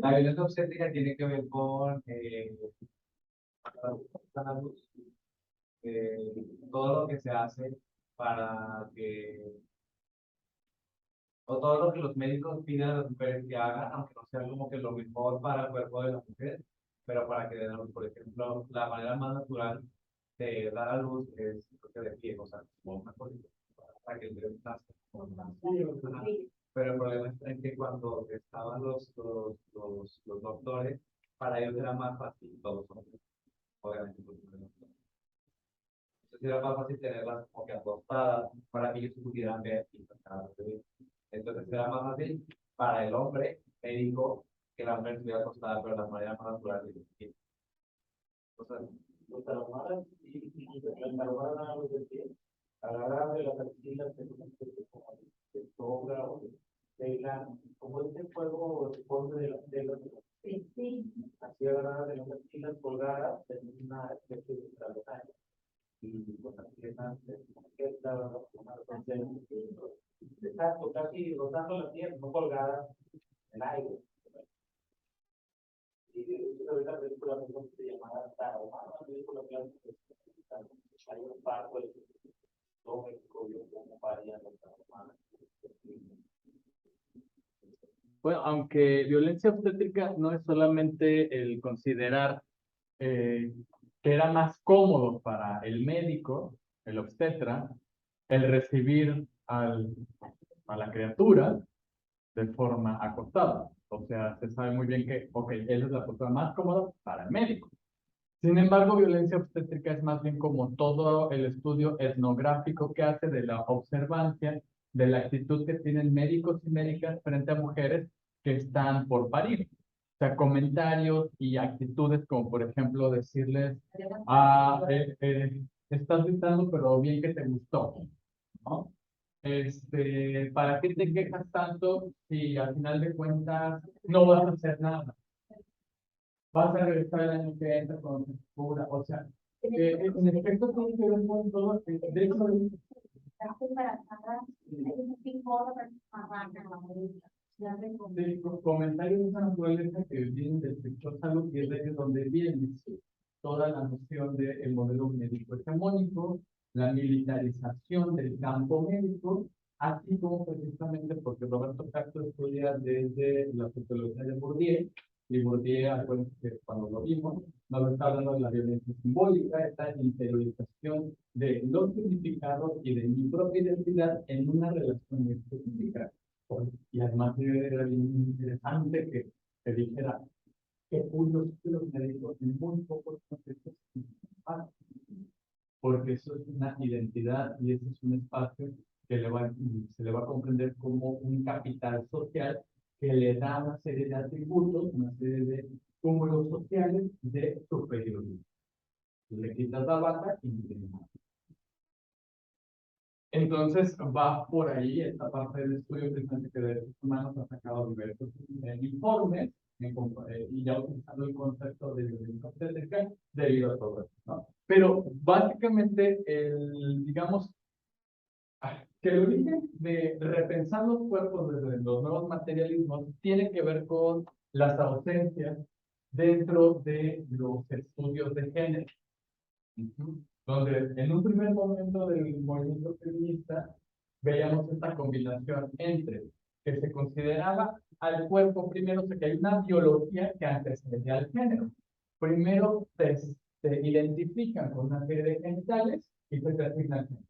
La violencia obstétrica tiene que ver con todo lo que se hace para que, o todo lo que los médicos piden a las mujeres que hagan, aunque no sea como que lo mejor para el cuerpo de la mujer, pero para que den a luz. Por ejemplo, la manera más natural de dar a luz es creo que de pie, o sea, como una cosita, para que el bebé nazca. Ajá. Pero el problema es que cuando estaban los doctores, para ellos era más fácil, todos los hombres, obviamente, porque no eran mujeres. Entonces era más fácil tenerlas como que acostadas para que ellos pudieran ver y sacar al bebé. Entonces era más fácil para el hombre médico que la mujer estuviera acostada, pero la manera más natural de decir. O sea, los taromaras y la taromara no de pie, agarrar de las axilas de sobra o de la, como este fuego de borde de los así agarradas de las axilas colgadas en una especie de travesaño y con las piernas exacto, casi rozando la pierna, no colgadas en el aire. Y la película se llamaba Tarahumara, una película que hay un parco de todo México, yo como paría los Tarahumaras. Bueno, aunque violencia obstétrica no es solamente el considerar que era más cómodo para el médico, el obstetra, el recibir a la criatura de forma acostada. O sea, se sabe muy bien que, ok, esa es la postura más cómoda para el médico. Sin embargo, violencia obstétrica es más bien como todo el estudio etnográfico que hace de la observancia, de la actitud que tienen médicos y médicas frente a mujeres que están por parir. O sea, comentarios y actitudes como, por ejemplo, decirles, estás gritando, pero bien que te gustó, ¿no? ¿Para qué te quejas tanto si al final de cuentas no vas a hacer nada? Vas a regresar el año que entra con cura, o sea, en efecto tiene que ver con todo, de hecho, comentarios de esa naturaleza que vienen del sector salud y es de donde viene toda la noción del modelo médico hegemónico, la militarización del campo médico, así como precisamente porque Roberto Castro estudia desde la sociología de Bourdieu, y Bourdieu, acuérdense que cuando lo vimos, nos está hablando de la violencia simbólica, esta interiorización de los significados y de mi propia identidad en una relación específica. Y además era bien interesante que dijera que los médicos en muy pocos contextos, porque eso es una identidad y ese es un espacio que se le va a comprender como un capital social que le da una serie de atributos, una serie de cúmulos sociales de superioridad. Le quitas la bata y no tiene más. Entonces va por ahí esta parte del estudio precisamente que derechos humanos ha sacado diversos informes y ya utilizando el concepto de violencia obstétrica debido a todo esto, ¿no? Pero básicamente, digamos, que el origen de repensar los cuerpos desde los nuevos materialismos tiene que ver con las ausencias dentro de los estudios de género. Donde en un primer momento del movimiento feminista veíamos esta combinación entre que se consideraba al cuerpo primero, o sea, que hay una biología que antecede al género. Primero se identifican con una serie de genitales y se asignan género.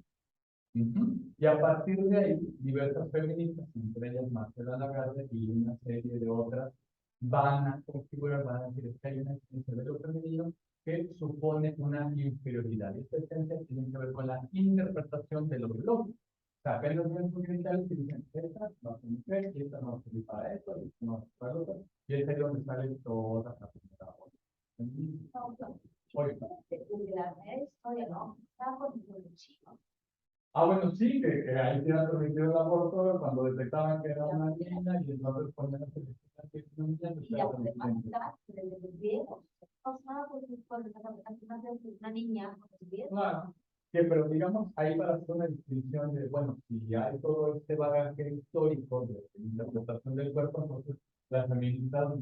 Y a partir de ahí, diversas feministas, entre ellas Marcela Lagarde y una serie de otras, van a configurar, van a decir que hay una esencia de lo femenino que supone una inferioridad. Y esta esencia tiene que ver con la interpretación de lo biológico. O sea, apenas ven sus genitales y dicen, esta no es mujer, y esta no es para esto, y esta no es para lo otro. Y es ahí donde sale toda la primera voz. Bueno, sí, que ahí se ha permitido el aborto cuando detectaban que era una niña y entonces ponían a que es una niña. Y la problemática desde los viejos. Una niña. Claro, que, pero digamos, ahí para hacer una distinción de, bueno, si hay todo este bagaje histórico de interpretación del cuerpo, entonces las feministas,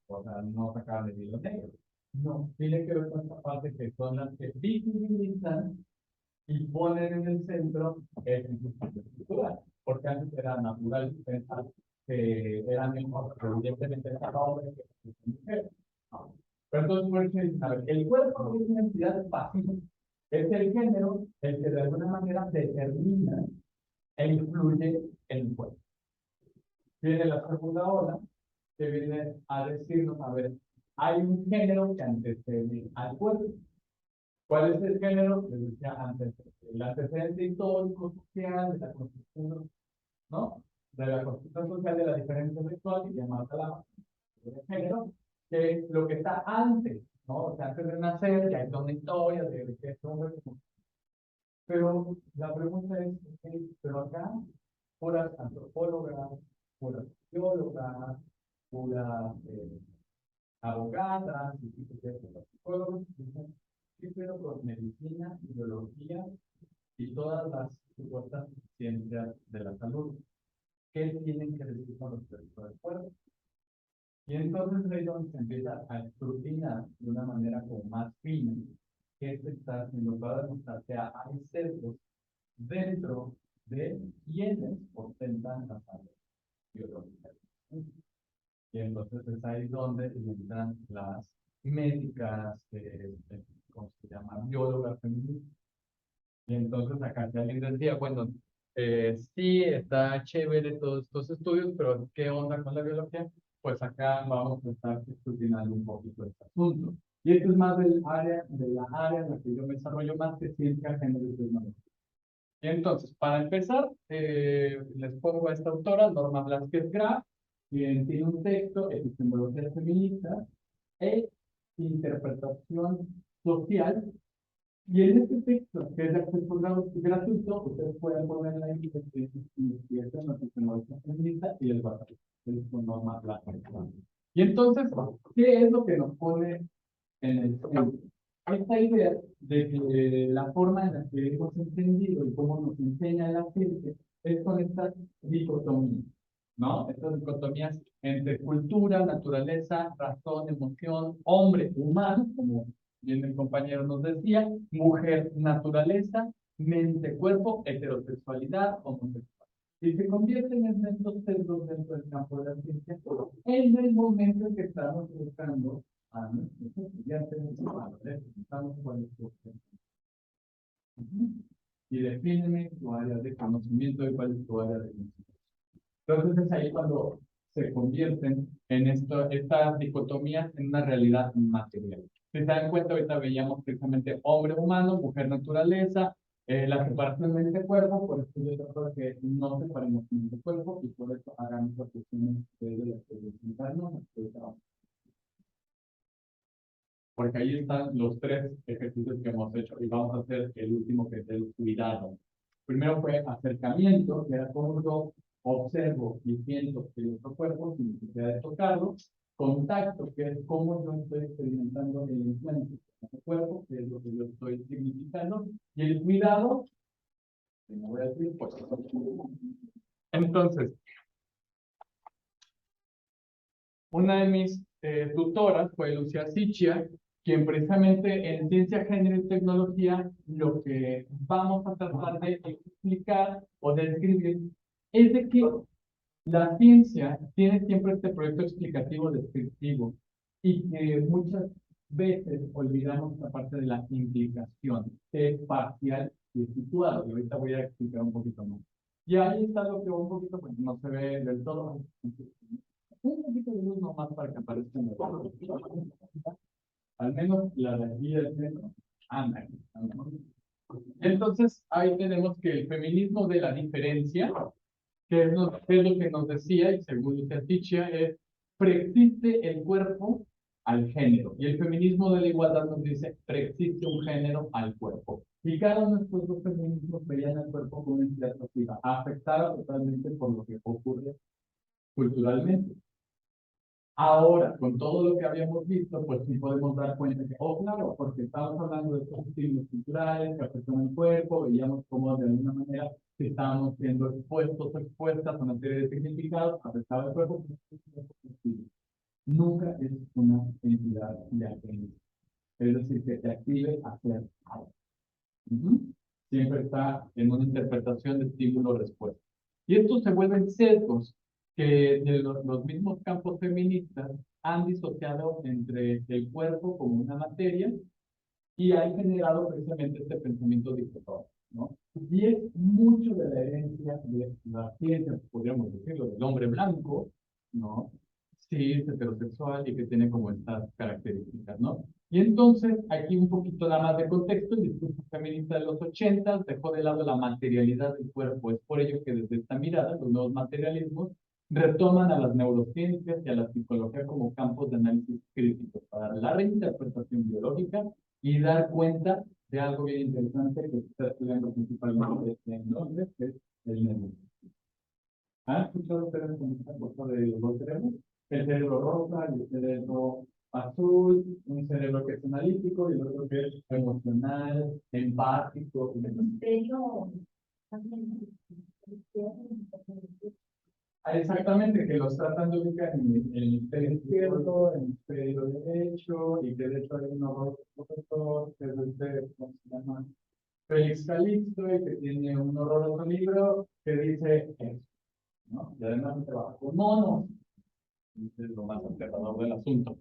o sea, no sacaban de hilo negro. No, tiene que ver con esta parte que son las que visibilizan y ponen en el centro el principio cultural, porque antes era natural pensar que era mejor, pero evidentemente era hombre que mujer. ¿No? Pero entonces, por eso, a ver, el cuerpo es una entidad pasiva, es el género el que de alguna manera determina e influye en el cuerpo. Viene la segunda ola, que viene a decirnos, a ver, hay un género que antecede al cuerpo. ¿Cuál es el género? Les decía antes, el antecedente histórico, social, de la construcción, ¿no? De la construcción social de la diferencia sexual, y llamada la de género, que es lo que está antes, ¿no? O sea, antes de nacer, ya hay toda una historia de qué es hombre. Pero la pregunta es, okay, pero acá, puras antropólogas, puras biólogas, puras abogadas, y psicólogos, dicen, sí, pero con medicina, biología y todas las supuestas ciencias de la salud, ¿qué tienen que decir con respecto al cuerpo? Y entonces ahí es donde se empieza a escrutinar de una manera como más fina qué se está haciendo para demostrar que hay sesgos dentro de quienes ostentan la salud biológica. Y entonces es ahí donde entran las médicas, ¿cómo se llama? Biólogas feministas. Y entonces acá ya alguien decía, bueno, sí, está chévere todos estos estudios, pero ¿qué onda con la biología? Pues acá vamos a estar discutiendo un poquito este asunto. Y esto es más de la área en la que yo me desarrollo más que ciencia, género y tecnología. Y entonces, para empezar, les pongo a esta autora, Norma Blázquez Graf, quien tiene un texto, Epistemología feminista e interpretación social. Y en este texto, que es de acceso gratuito, ustedes pueden poner ahí investigación la epistemología feminista y les va a salir. Es con Norma Blázquez Graf. Y entonces, ¿qué es lo que nos pone en el centro? Esta idea de que la forma en la que hemos entendido y cómo nos enseña la ciencia es con estas dicotomías, ¿no? Estas dicotomías entre cultura, naturaleza, razón, emoción, hombre, humano, como bien el compañero nos decía, mujer, naturaleza, mente, cuerpo, heterosexualidad, homosexualidad. Y se convierten en estos centros dentro del campo de la ciencia en el momento en que estamos buscando a nuestros estudiantes estamos con y defíneme tu área de conocimiento y cuál es tu área de conocimiento. Entonces es ahí cuando se convierten en estas dicotomías en una realidad material. Si se dan cuenta, ahorita veíamos precisamente hombre humano, mujer naturaleza, la separación mente-cuerpo, por eso yo trato de que no separemos mente-cuerpo y por eso hagamos las cuestiones de las que presentarnos. Porque ahí están los tres ejercicios que hemos hecho y vamos a hacer el último, que es el cuidado. Primero fue acercamiento, que era cómo yo observo y siento el otro cuerpo sin necesidad de tocarlo. Contacto, que es cómo yo estoy experimentando el encuentro con el cuerpo, que es lo que yo estoy significando. Y el cuidado, que no voy a decir, pues. Entonces, una de mis tutoras fue Lucía Sichia, quien precisamente en ciencia, género y tecnología lo que vamos a tratar de explicar o de describir es de que la ciencia tiene siempre este proyecto explicativo descriptivo y que muchas veces olvidamos la parte de la implicación, que es parcial y situado, y ahorita voy a explicar un poquito más. Y ahí está lo que un poquito pues, no se ve del todo. Un poquito de luz nomás para que aparezca en el al menos la de aquí del centro. Anda. Entonces, ahí tenemos que el feminismo de la diferencia, que es lo que nos decía, y según Lucía Tichia, es preexiste el cuerpo al género. Y el feminismo de la igualdad nos dice, preexiste un género al cuerpo. Y cada uno de estos dos feminismos veían al cuerpo como una entidad pasiva, afectada totalmente por lo que ocurre culturalmente. Ahora, con todo lo que habíamos visto, pues sí podemos dar cuenta que, oh, claro, porque estamos hablando de estos estímulos culturales que afectan al cuerpo, veíamos cómo de alguna manera si estamos siendo expuestos o expuestas a una serie de significados afectados al cuerpo, nunca es una entidad de agencia. Es decir, que te active a hacer algo. Siempre está en una interpretación de estímulo-respuesta. Y estos se vuelven sesgos que de los mismos campos feministas han disociado entre el cuerpo como una materia y han generado precisamente este pensamiento dicotómico, ¿no? Y es mucho de la herencia de la ciencia, podríamos decirlo, del hombre blanco, ¿no? Sí, es heterosexual y que tiene como estas características, ¿no? Y entonces, aquí un poquito nada más de contexto, el discurso feminista de los 80 dejó de lado la materialidad del cuerpo. Es por ello que desde esta mirada, los nuevos materialismos retoman a las neurociencias y a la psicología como campos de análisis críticos para la reinterpretación biológica y dar cuenta de algo bien interesante que se está estudiando principalmente en Londres, que es el nervio. ¿Han escuchado ustedes con de los dos cerebros? El cerebro rosa y el cerebro azul, un cerebro que es analítico y el otro que es emocional, empático. Exactamente, que los tratan de ubicar en el hemisferio izquierdo, en el hemisferio derecho, y que de hecho hay un profesor, que es ¿cómo se llama? Félix Calixto, y que tiene un horroroso libro que dice eso, ¿no? Y además se trabaja con monos, es lo más aterrador del asunto,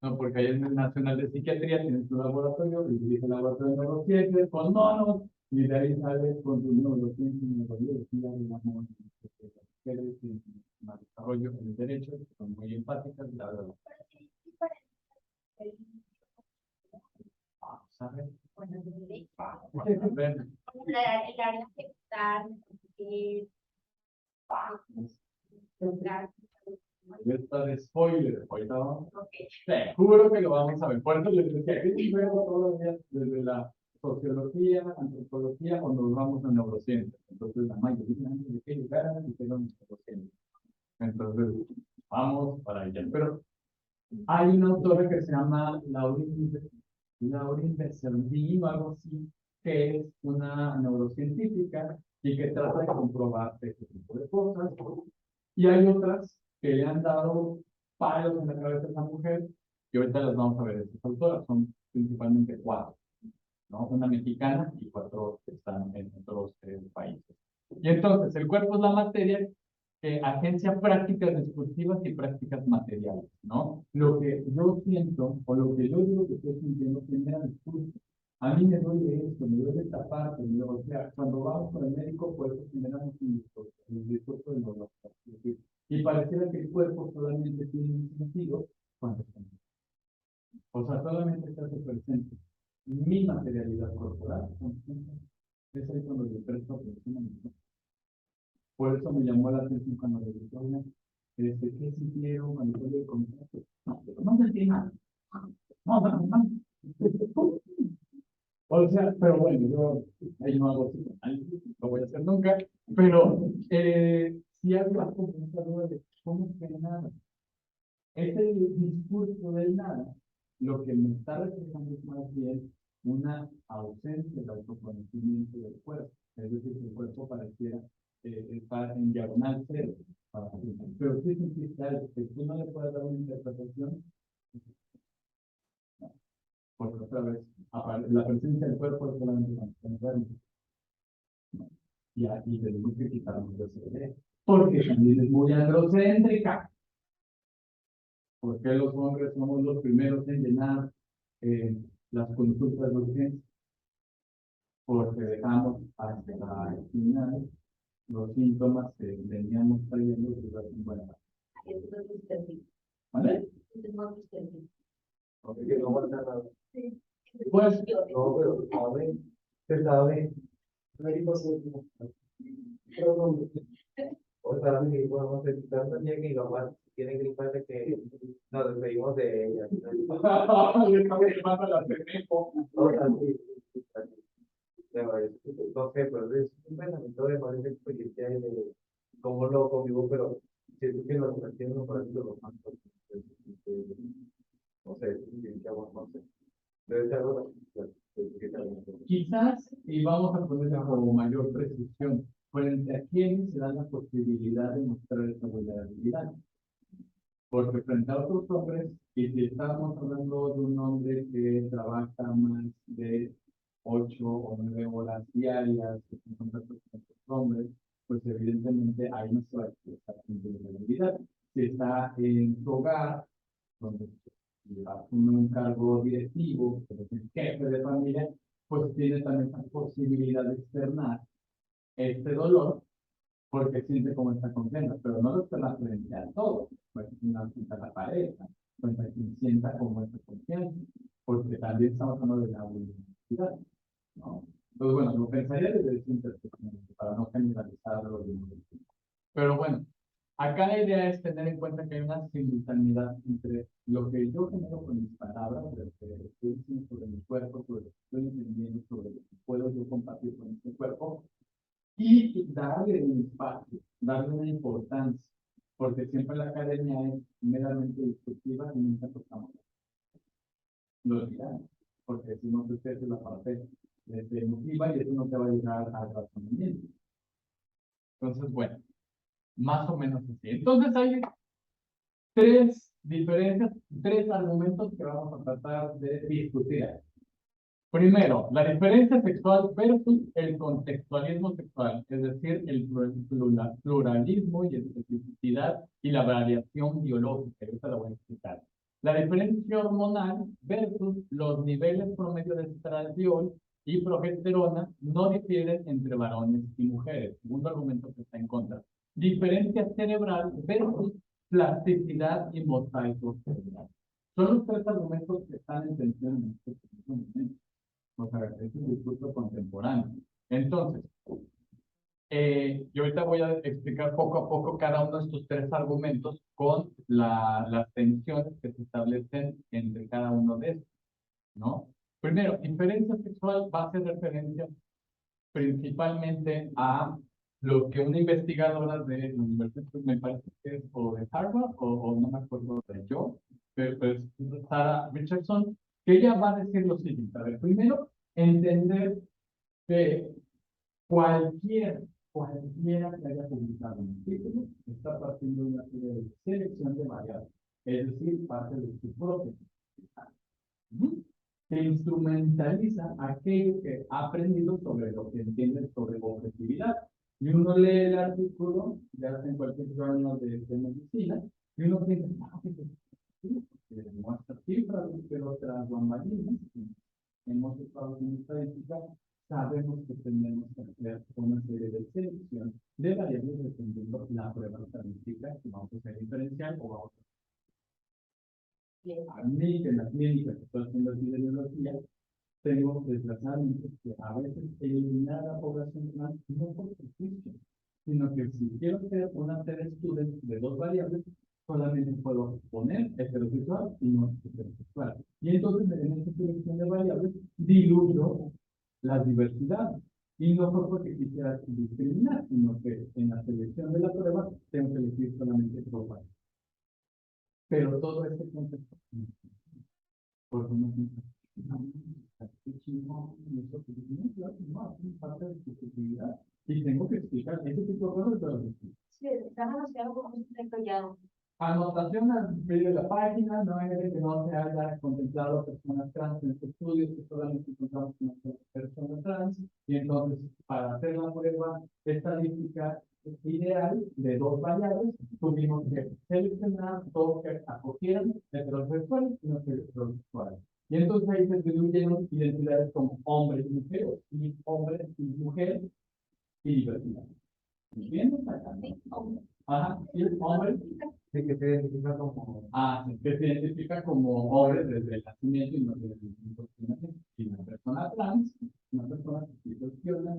¿no? Porque ahí en el Nacional de Psiquiatría tiene su laboratorio, y utiliza el laboratorio de neurociencias con monos, y de ahí sale con su neurociencia y neurobiología, digamos, mujeres y más desarrollo en el derecho, que son muy empáticas, la verdad. ¿Sabes? El área afectar, Está de spoiler, ahorita vamos. Te juro que lo vamos a ver. Por eso les decía que si vemos todos los días desde la sociología, antropología, o nos vamos a neurociencia. Entonces, la mayoría de que llegaran y quedan neurociencia. Entonces, vamos para allá. Pero hay una autora que se llama Laurin Becerril o algo así, que es una neurocientífica y que trata de comprobar este tipo de cosas. Y hay otras que le han dado palos en la cabeza a esa mujer, y ahorita las vamos a ver. Estas autoras son principalmente 4, ¿no? Una mexicana y 4 que están en otros países. Y entonces, el cuerpo es la materia que agencia prácticas discursivas y prácticas materiales, ¿no? Lo que yo siento, o lo que yo digo que estoy sintiendo, genera discurso. A mí me duele esto, me duele esta parte, o sea, cuando vamos con el médico, por eso generamos un discurso, el discurso de los doctores. Y pareciera que el cuerpo solamente tiene un sentido cuando está en. O sea, solamente se hace presente mi materialidad corporal. Es ahí cuando le presto atención a mi cuerpo. Por eso me llamó la atención cuando le dije, oigan, ¿qué sintieron cuando yo le conté? No sentí nada. No. O sea, pero bueno, yo ahí no hago psicoanálisis, no lo voy a hacer nunca, pero sí hablo como esa duda de cómo es que nada. Ese discurso del nada, lo que me está reflejando es más bien una ausencia de autoconocimiento del cuerpo. Es decir, que el cuerpo pareciera estar en diagonal cero. Pero sí es un cristal que tú no le puedes dar una interpretación, porque otra vez la presencia del cuerpo es solamente cuando está enfermo. Y aquí tenemos que quitarnos de esa idea, porque también es muy androcéntrica. ¿Por qué los hombres somos los primeros en llenar las consultas de urgencia? Porque dejamos hasta el final los síntomas que veníamos trayendo desde hace un buen rato. ¿Vale? Ok, que no guarda nada. Pues, No, pero sabe, se sabe. O sea, mi bueno, se tanto día que mi mamá tiene gripa de que nos despedimos de ella. O sea, sí, sí, sí. Pero no sé, pero es un pensamiento de más experiencia de cómo lo convivo, pero siento que lo tiene un parecido lo más no sé, no sé. Debe ser algo así. quizás, y vamos a ponerle como mayor precisión, frente a quienes se da la posibilidad de mostrar esa vulnerabilidad. Porque frente a otros hombres, y si estamos hablando de un hombre que trabaja más de 8 o 9 horas diarias, que se encuentra con otros hombres, pues evidentemente ahí no se va a expresar su vulnerabilidad. Si está en su hogar, donde asume un cargo directivo, como es el jefe de familia, pues tiene también esa posibilidad de externar este dolor porque siente como está confianza, pero no lo externa frente a todos, pues no frente a la pareja, frente a quien sienta como esa confianza, porque también estamos hablando de la vulnerabilidad, ¿no? Entonces, bueno, lo pensaría desde esa interpretación, para no generalizarlo. Pero bueno, acá la idea es tener en cuenta que hay una simultaneidad entre lo que yo genero con mis palabras, lo que estoy diciendo sobre mi cuerpo, sobre lo que estoy entendiendo, sobre lo que puedo yo compartir con este cuerpo, y darle un espacio, darle una importancia, porque siempre la academia es meramente discursiva y nunca tocamos lo dirán, porque decimos que usted es la parte emotiva y eso no te va a llegar al razonamiento. Entonces, bueno, más o menos así. Entonces hay tres diferencias, tres argumentos que vamos a tratar de discutir. Primero, la diferencia sexual versus el contextualismo sexual, es decir, el pluralismo y especificidad y la variación biológica. Esta la voy a explicar. La diferencia hormonal versus los niveles promedio de estradiol y progesterona no difieren entre varones y mujeres. Segundo argumento que está en contra. Diferencia cerebral versus plasticidad y mosaico cerebral. Son los tres argumentos que están en tensión en este momento. O sea, es un discurso contemporáneo. Entonces, yo ahorita voy a explicar poco a poco cada uno de estos tres argumentos con las tensiones que se establecen entre cada uno de estos, ¿no? Primero, diferencia sexual va a hacer referencia principalmente a lo que una investigadora de la universidad, me parece que es o de Harvard o no me acuerdo de yo, pero pues Sarah Richardson, que ella va a decir lo siguiente. A ver, primero, entender que cualquiera que haya publicado un artículo está partiendo de una serie de selección de variables, es decir, parte de su propia. Se instrumentaliza aquello que ha aprendido sobre lo que entiende sobre objetividad. Y uno lee el artículo, ya sea en cualquier journal de medicina, y uno piensa, que muestra cifras, pero otras bambalinas, hemos estado en estadística, sabemos que tenemos que hacer una serie de selección de variables dependiendo la prueba estadística, si vamos a hacer diferencial o vamos a a mí, en la clínica que estoy haciendo epidemiología, tengo desgraciadamente que a veces eliminar a la población trans no por prejuicio, sino que si quiero hacer una student de dos variables, solamente puedo poner heterosexual y no heterosexual. Y entonces en esta selección de variables diluyo las diversidades. Y no fue porque quisiera discriminar, sino que en la selección de la prueba tengo que elegir solamente dos variables. Pero todo este contexto, por no parte de su subjetividad y tengo que explicar ese tipo de cosas, pero Sí, está demasiado detallado. anotación al pie de la página, no es que no se haya contemplado personas trans en este estudio, que solamente encontramos una persona trans, y entonces para hacer la prueba estadística ideal de dos variables, tuvimos que seleccionar dos que acogieran heterosexuales y no heterosexuales. Y entonces ahí se distribuyeron identidades como hombres y mujeres, y hombres y mujeres, y diversidad. ¿Entiendes? Sí, hombre. Ajá, y hombre. Sí, que se identifica como. Que se identifica como hombre desde el nacimiento y no desde el nacimiento. Y una persona trans, una persona que cuestiona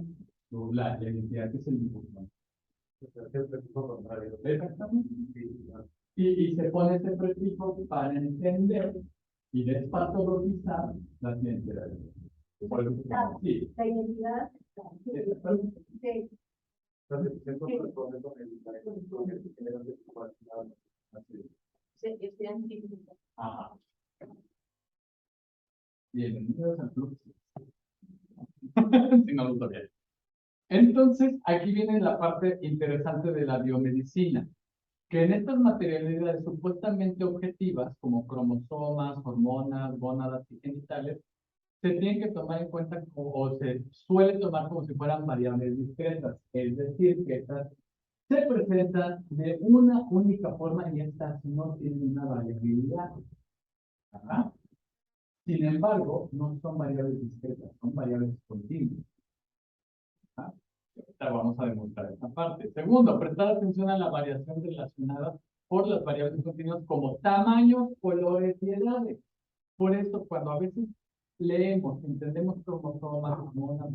la identidad que es el divorcio. Exactamente. Y se pone ese prefijo para entender y despatologizar las identidades. Sí. La identidad. Sí. Ajá. Bienvenidos al club. Si no lo sabía. Entonces, aquí viene la parte interesante de la biomedicina, que en estas materialidades supuestamente objetivas, como cromosomas, hormonas, gónadas y genitales, se tienen que tomar en cuenta o se suele tomar como si fueran variables discretas, es decir, que estas se presentan de una única forma y estas no tienen una variabilidad. Ajá. Sin embargo, no son variables discretas, son variables continuas. Ajá. Ahorita vamos a demostrar esta parte. Segundo, prestar atención a la variación relacionada por las variables continuas como tamaños, colores y edades. Por eso, cuando a veces leemos, entendemos cromosomas, hormonas,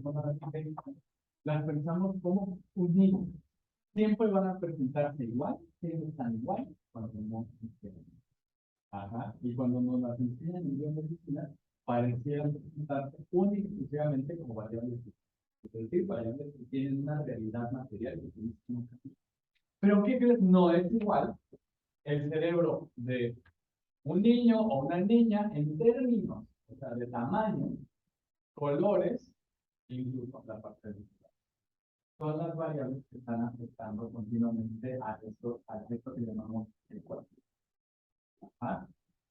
las pensamos como unidas. Siempre van a presentarse igual, siempre están igual, cuando no funcionan. Ajá. Y cuando nos las enseñan en biomedicina, parecieran presentarse única y exclusivamente como variables. Es decir, variables que tienen una realidad material. Pero ¿qué crees? No es igual el cerebro de un niño o una niña en términos, o sea, de tamaño, colores, incluso la parte visual. Son las variables que están afectando continuamente a esto que llamamos el cuerpo. Ajá.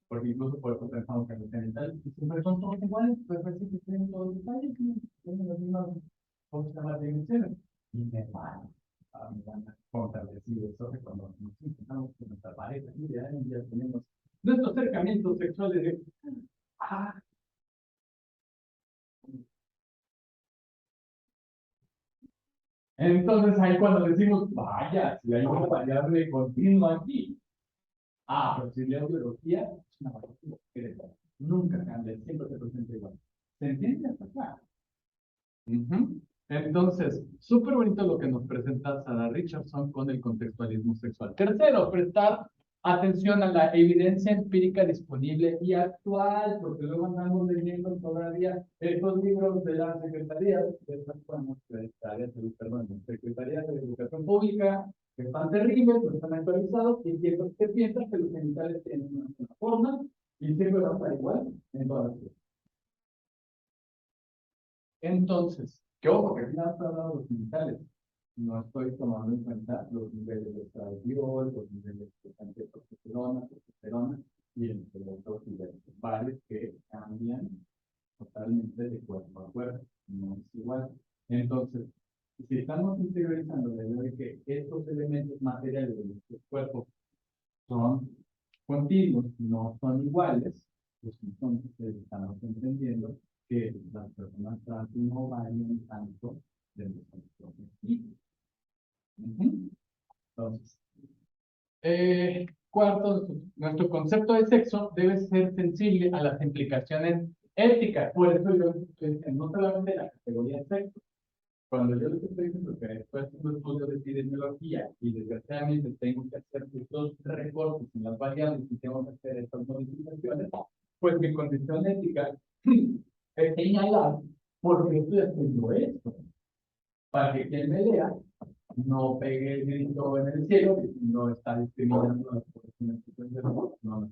Porque incluso por eso pensamos que los genitales siempre son todos iguales, pues parece que tienen todos los detalles, tienen las mismas, ¿cómo se llama? Dimensiones. Y me van a fortalecer eso que cuando nos encontramos con nuestra pareja, y ya tenemos nuestros acercamientos sexuales de, entonces ahí cuando decimos, vaya, si hay una variable continua aquí. Pero si leo biología, es una variable discreta. Nunca cambia, siempre se presenta igual. ¿Se entiende hasta acá? Entonces, súper bonito lo que nos presenta Sarah Richardson con el contextualismo sexual. Tercero, prestar atención a la evidencia empírica disponible y actual, porque luego andamos leyendo todavía estos libros de la Secretaría de Educación Pública, que están terribles, no están actualizados, y siempre se piensa que los genitales tienen una sola forma y siempre va a estar igual en todas las cosas. Entonces, ¿qué ojo? Que aquí no estoy hablando de los genitales. No estoy tomando en cuenta los niveles de estradiol, los niveles de testosterona y entre otros niveles varios que cambian totalmente de cuerpo a cuerpo. No es igual. Entonces, si estamos interiorizando la idea de que estos elementos materiales de nuestro cuerpo son continuos, no son iguales, pues entonces estamos entendiendo que las personas trans no varían tanto de nuestro tipo. Entonces, cuarto, nuestro concepto de sexo debe ser sensible a las implicaciones éticas. Por eso yo no solamente la categoría sexo. Cuando yo les estoy diciendo que después de un estudio de epidemiología y desgraciadamente tengo que hacer estos recortes en las variables y tengo que hacer estas modificaciones, pues mi condición ética es señalar por qué estoy haciendo esto. Para que quien me lea no pegue el grito en el cielo y no está discriminando a las poblaciones que no,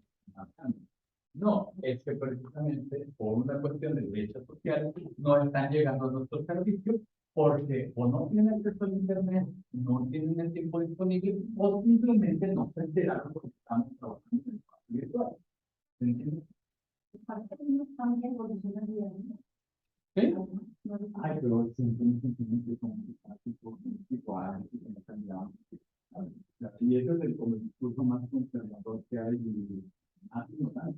no, es que precisamente por una cuestión de derechos sociales no están llegando a nuestros servicios porque o no tienen acceso al internet, no tienen el tiempo disponible o simplemente no se enteraron porque estamos trabajando en el espacio virtual. ¿Se entiende? ¿Sí? Ay, pero simplemente como y ese es el discurso más conservador que hay hace unos años.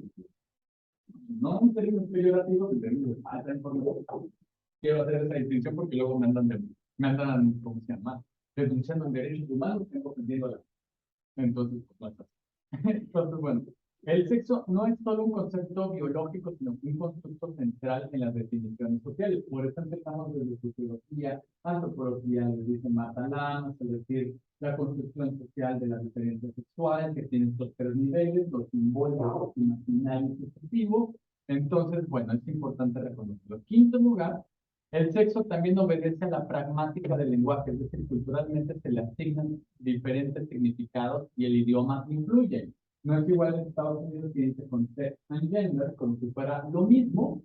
No en términos peyorativos, en términos de falta de información. Quiero hacer esa distinción porque luego ¿cómo se llama? Denunciando en derechos humanos, tengo ofendiendo. Entonces, pues, entonces, bueno, el sexo no es solo un concepto biológico, sino un concepto central en las definiciones sociales. Por eso empezamos desde sociología, antropología, les dicen Matalán, es decir, la construcción social de las diferencias sexuales, que tienen estos tres niveles, los simbólicos, imaginario y subjetivo. Entonces, bueno, es importante reconocerlo. En quinto lugar, el sexo también obedece a la pragmática del lenguaje, es decir, culturalmente se le asignan diferentes significados y el idioma influye. No es igual en Estados Unidos que dice con sex and gender, como si fuera lo mismo,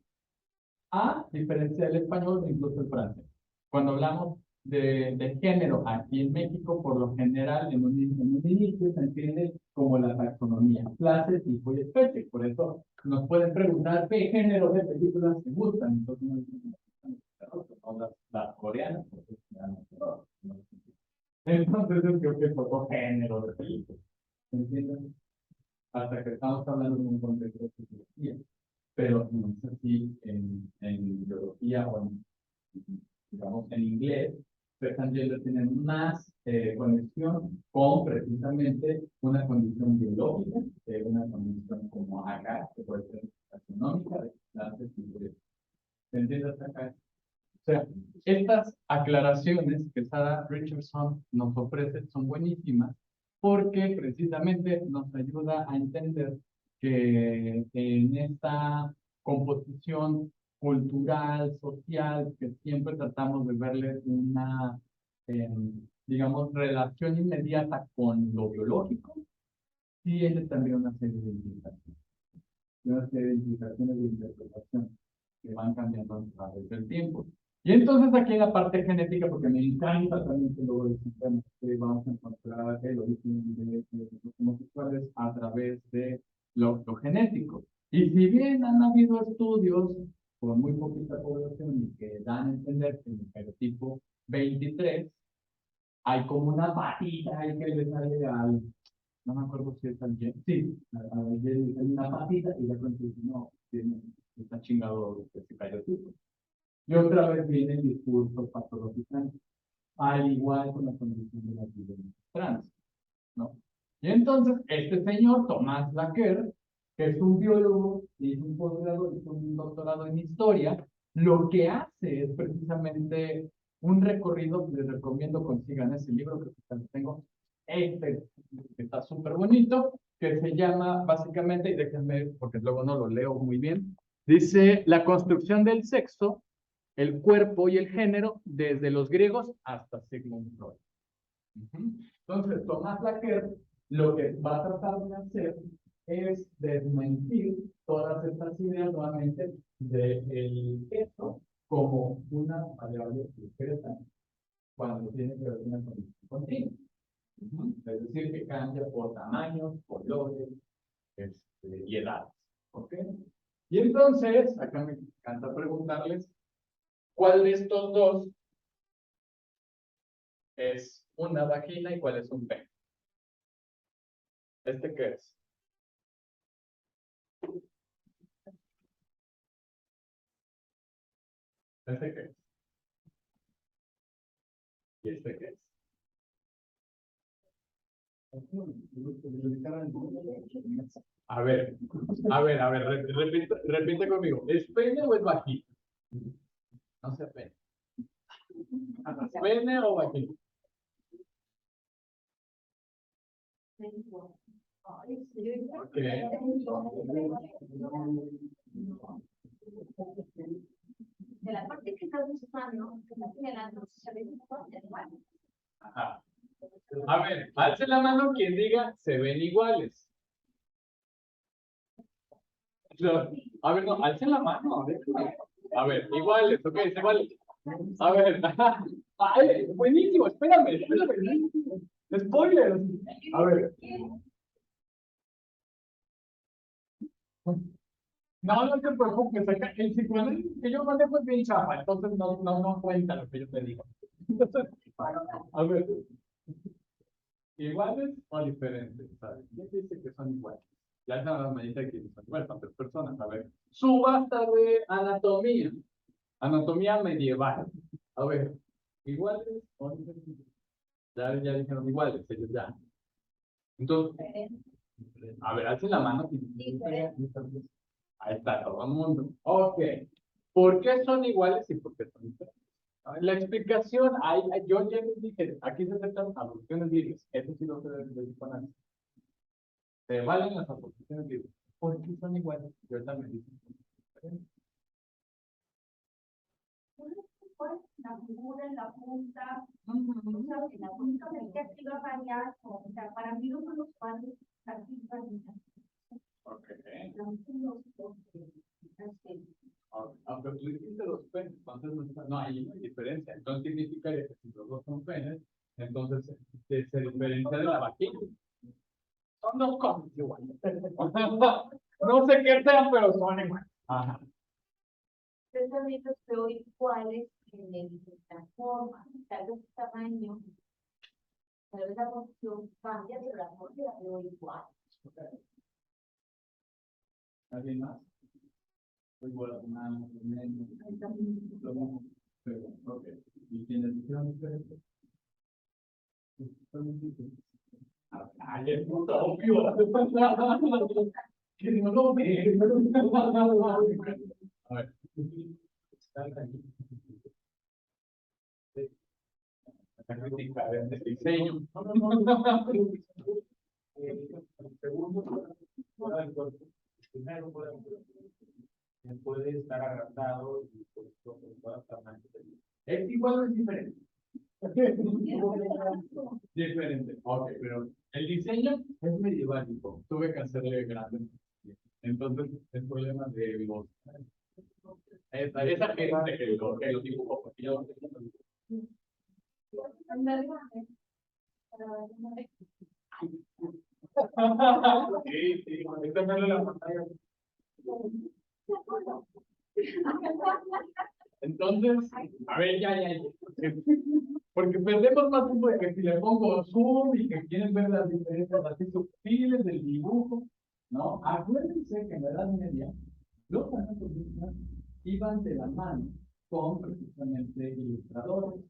a diferencia del español o incluso el francés. Cuando hablamos de género aquí en México, por lo general, en un inicio se entiende como la taxonomía, clase, tipo y especie. Por eso nos pueden preguntar qué género de películas te gustan. Entonces, no las coreanas, porque ya no. Entonces, yo creo que es otro género de películas. ¿Me entienden? Hasta que estamos hablando de un contexto de psicología, pero no es así en biología o digamos, en inglés, Person Gender tienen más conexión con precisamente una condición biológica, una condición como acá, que puede ser taxonómica, de clases y de. ¿Se entiende hasta acá? O sea, estas aclaraciones que Sarah Richardson nos ofrece son buenísimas porque precisamente nos ayuda a entender que en esta composición cultural, social, que siempre tratamos de verle una, digamos, relación inmediata con lo biológico, tiene también una serie de implicaciones, una serie de implicaciones de interpretación que van cambiando a través del tiempo. Y entonces aquí en la parte genética, porque me encanta también que luego dicen que vamos a encontrar el origen de los homosexuales a través de lo genético. Y si bien han habido estudios con muy poquita población y que dan a entender que en el genotipo 23 hay como una patita ahí que le sale al, no me acuerdo si es al gen, sí, al gen, hay una patita y ya cuando dice, no, está chingado ese cariotipo. Y otra vez viene el discurso patológico, al igual con la condición de las vidas trans, ¿no? Y entonces, este señor, Tomás Laquer, que es un biólogo, hizo un posgrado, hizo un doctorado en historia, lo que hace es precisamente un recorrido, les recomiendo consigan ese libro, que lo tengo, este, que está súper bonito, que se llama básicamente, y déjenme, porque luego no lo leo muy bien, dice, la construcción del sexo, el cuerpo y el género desde los griegos hasta Sigmund Freud. Entonces, Tomás Laquer lo que va a tratar de hacer es desmentir todas estas ideas nuevamente del sexo como una variable discreta cuando tiene que ver con una condición continua. Es decir, que cambia por tamaños, colores y edades. ¿Ok? Y entonces, acá me encanta preguntarles, ¿cuál de estos dos es una vagina y cuál es un pene? ¿Este qué es? ¿Este qué es? ¿Y este qué es? Repite conmigo. ¿Es pene o es vagina? No sé pene. ¿Pene o vagina? Ok. De la parte que estás buscando, que está señalando, se ve igual. Ajá. A ver, alce la mano quien diga se ven iguales. No, a ver, no, alce la mano. A ver, iguales, ok, iguales. A ver, ay, buenísimo, espérame. Spoiler. A ver. No, no te preocupes, acá el psicoanálisis que yo manejo es bien chafa, entonces no cuenta lo que yo te digo. Entonces, a ver, ¿iguales o diferentes? ¿Sabes? ¿Quién dice que son iguales? Ya es la manita que son iguales para tres personas. A ver, subasta de anatomía. Anatomía medieval. A ver, ¿iguales o diferentes? Ya dijeron iguales, ellos ya. Entonces, a ver, hacen la mano. Ahí está todo el mundo. Ok. ¿Por qué son iguales y por qué son diferentes? La explicación, yo ya les dije, aquí se aceptan aportaciones libres. Eso sí lo se debe de psicoanálisis. Se valen las aportaciones libres. ¿Por qué son iguales? Yo también dije. La figura en la punta, o sea, en la punta de que aquí va a variar, o sea, para mí no son los cuadros artistas. Ok. Entonces, así. Aunque tú dijiste los penes, entonces no hay diferencia. Entonces significa que si los dos son penes, entonces se diferencia de la vagina. Son dos cosas iguales. No sé qué sean, pero son iguales. Ajá. Pensamientos veo iguales en esta forma, tal vez el tamaño, tal vez la posición cambia, pero la forma la veo igual. ¿Alguien más? Igual, lo mismo. Ok. ¿Y tienes diferente? Ay, es puta obvio. Que no lo ve. A ver. La crítica del diseño. El segundo, fuera del cuerpo. El primero, fuera del cuerpo. Puede estar agrandado y pues, puede estar más. ¿Es igual o es diferente? Diferente. Ok, pero el diseño es medieválico. Tuve que hacerle grande. Entonces, el problema de los. Esa gente que lo dibujó, porque yo. Sí, sí, ahorita me la pantalla. Entonces, a ver, ya. Porque perdemos más tiempo de que si le pongo zoom y que quieren ver las diferencias así sutiles del dibujo, ¿no? Acuérdense que en la Edad Media los anatomistas iban de la mano con precisamente ilustradores.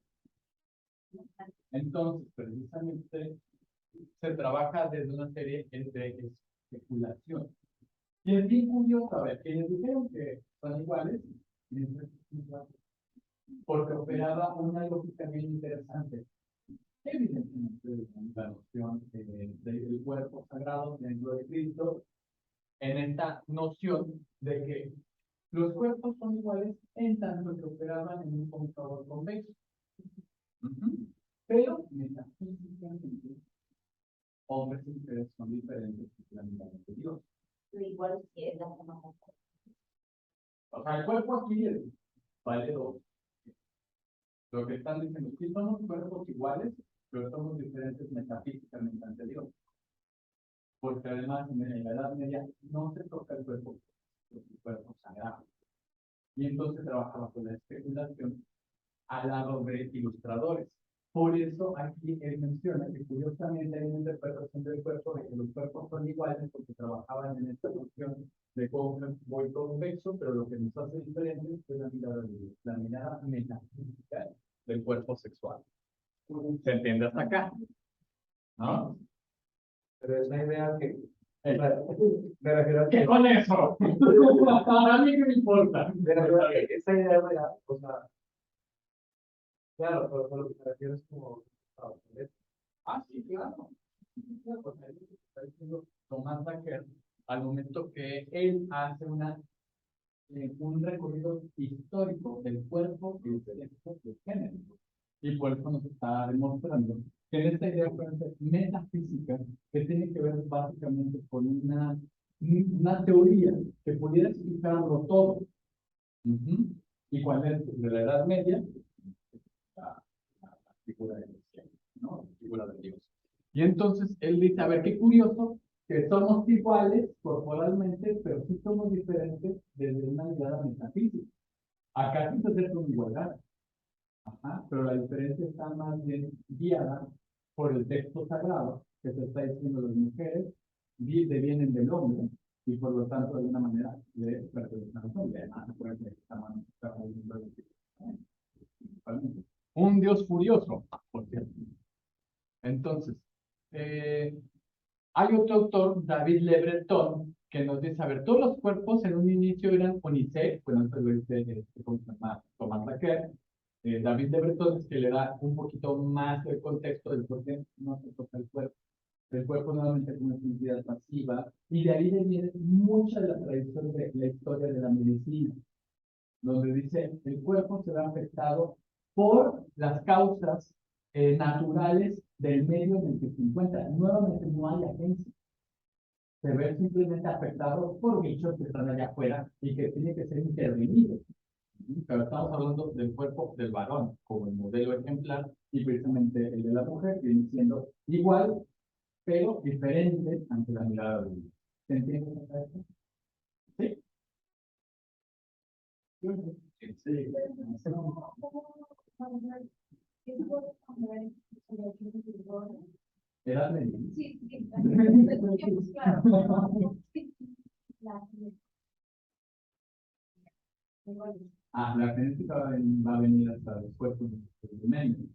Entonces, precisamente, se trabaja desde una serie de especulación. Y es bien curioso, a ver, quienes dijeron que son iguales, porque operaba una lógica bien interesante. Evidentemente, la noción del cuerpo sagrado dentro de Cristo, en esta noción de que los cuerpos son iguales en tanto que operaban en un conmutador convexo. Pero metafísicamente, hombres y mujeres son diferentes de la mirada de Dios. Igual si es la forma. O sea, el cuerpo aquí vale dos. Lo que están diciendo, sí somos cuerpos iguales, pero somos diferentes metafísicamente ante Dios. Porque además en la Edad Media no se toca el cuerpo sagrado. Y entonces trabajaba con la especulación al lado de ilustradores. Por eso aquí él menciona que curiosamente hay una interpretación del cuerpo de que los cuerpos son iguales porque trabajaban en esta noción de voy convexo, pero lo que nos hace diferentes es la mirada metafísica del cuerpo sexual. ¿Se entiende hasta acá? ¿No? Pero es una idea que me refiero a ¿Qué con eso? A mí qué me importa. me refiero a que esa idea es real, o sea, claro, pero lo que me refiero es como Sí, claro. O sea, es lo que está diciendo Tomás Laquer al momento que él hace un recorrido histórico del cuerpo y del género. Y por eso nos está demostrando que en esta idea metafísica, que tiene que ver básicamente con una teoría que pudiera explicarlo todo. ¿Y cuál es? De la Edad Media, la figura del cielo, ¿no? La figura de Dios. Y entonces él dice, a ver, qué curioso, que somos iguales corporalmente, pero sí somos diferentes desde una mirada metafísica. Acá sí se hace con igualdad. Ajá, pero la diferencia está más bien guiada por el texto sagrado, que se está diciendo las mujeres vienen del hombre, y por lo tanto, de alguna manera, le pertenecen al hombre. Un Dios furioso, por cierto. Entonces, hay otro autor, David Le Breton, que nos dice, a ver, todos los cuerpos en un inicio eran unisex, bueno, esto lo dice Tomás Laquer. David Le Breton es que le da un poquito más el contexto del por qué no se toca el cuerpo. El cuerpo nuevamente como una entidad pasiva, y de ahí viene mucha de la tradición de la historia de la medicina, donde dice, el cuerpo se ve afectado por las causas naturales del medio en el que se encuentra. Nuevamente no hay agencia. se ven simplemente afectados por bichos que están allá afuera y que tienen que ser intervenidos. Pero estamos hablando del cuerpo del varón como el modelo ejemplar y precisamente el de la mujer viene siendo igual, pero diferente ante la mirada de Dios. ¿Se entiende esto? ¿Sí? Sí. ¿Edad media? Sí, sí, claro. Ah, la genética va a venir hasta después con el medio.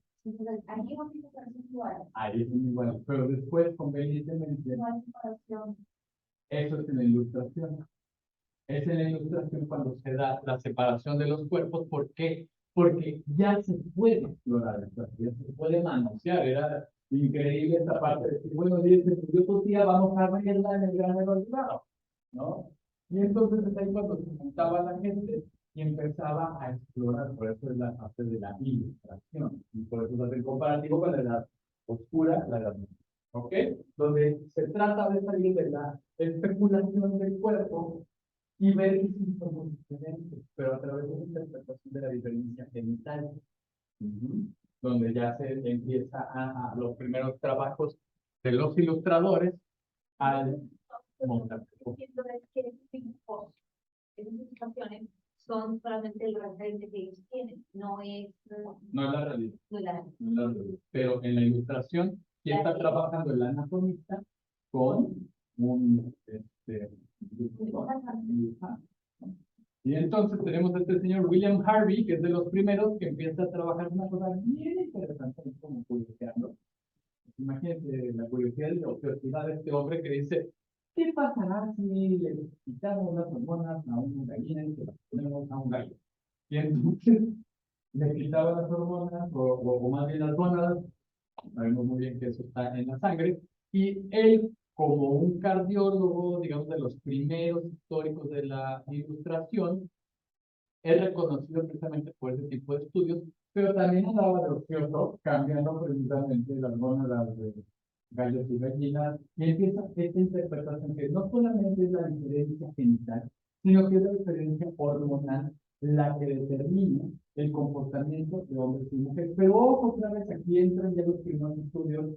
Aquí no tiene igual. Ahí es igual, pero después convenientemente, eso es en la ilustración. Es en la ilustración cuando se da la separación de los cuerpos. ¿Por qué? Porque ya se puede explorar, ya se puede manosear. Era increíble esta parte de decir, bueno, dice, yo tu tía vamos a verla en el granero olvidado, ¿no? Y entonces es ahí cuando se juntaba la gente y empezaba a explorar. Por eso es la parte de la ilustración. Y por eso es el comparativo con la edad oscura, la edad media. ¿Ok? Donde se trata de salir de la especulación del cuerpo y ver que somos diferentes, pero a través de la interpretación de la diferencia genital, donde ya se empieza a los primeros trabajos de los ilustradores al montar. Entiendo es que esas situaciones son solamente el referente que ellos tienen, no es No es la realidad. no es la No es la realidad. Pero en la ilustración, ¿quién está trabajando el anatomista con un y entonces tenemos a este señor William Harvey, que es de los primeros que empieza a trabajar una cosa bien interesante como curioseando. Imagínense la curiosidad y la curiosidad de este hombre que dice, ¿qué pasará si le quitamos las hormonas a una gallina y se las ponemos a un gallo? Y entonces le quitaba las hormonas, o más bien las gónadas, sabemos muy bien que eso está en la sangre, y él, como un cardiólogo, digamos, de los primeros históricos de la ilustración, es reconocido precisamente por ese tipo de estudios, pero también hablaba de ocioso, cambiando precisamente las gónadas de gallos y gallinas, y empieza esta interpretación que no solamente es la diferencia genital, sino que es la diferencia hormonal la que determina el comportamiento de hombres y mujeres. Pero ojo, otra vez aquí entran ya los primeros estudios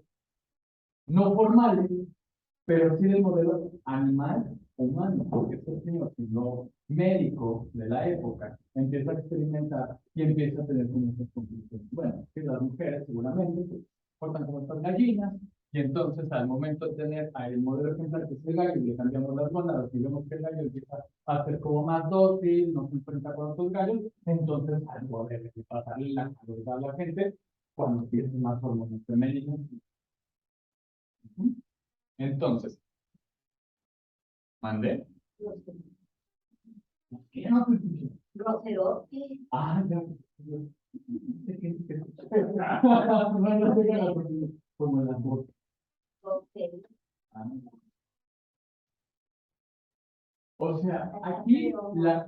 no formales, pero sí del modelo animal humano, porque este señor, siendo médico de la época, empieza a experimentar y empieza a tener como esas conclusiones. Bueno, que las mujeres seguramente se portan como estas gallinas, y entonces al momento de tener el modelo ejemplar que es el gallo, y le cambiamos las gónadas y vemos que el gallo empieza a ser como más dócil, no se enfrenta con otros gallos, entonces al poder pasarle la cabeza a la gente cuando tiene más hormonas femeninas. Entonces, ¿mandé? ¿Qué no? Rosserotti, Ah, ya. Como la voz. Rossetti. O sea, aquí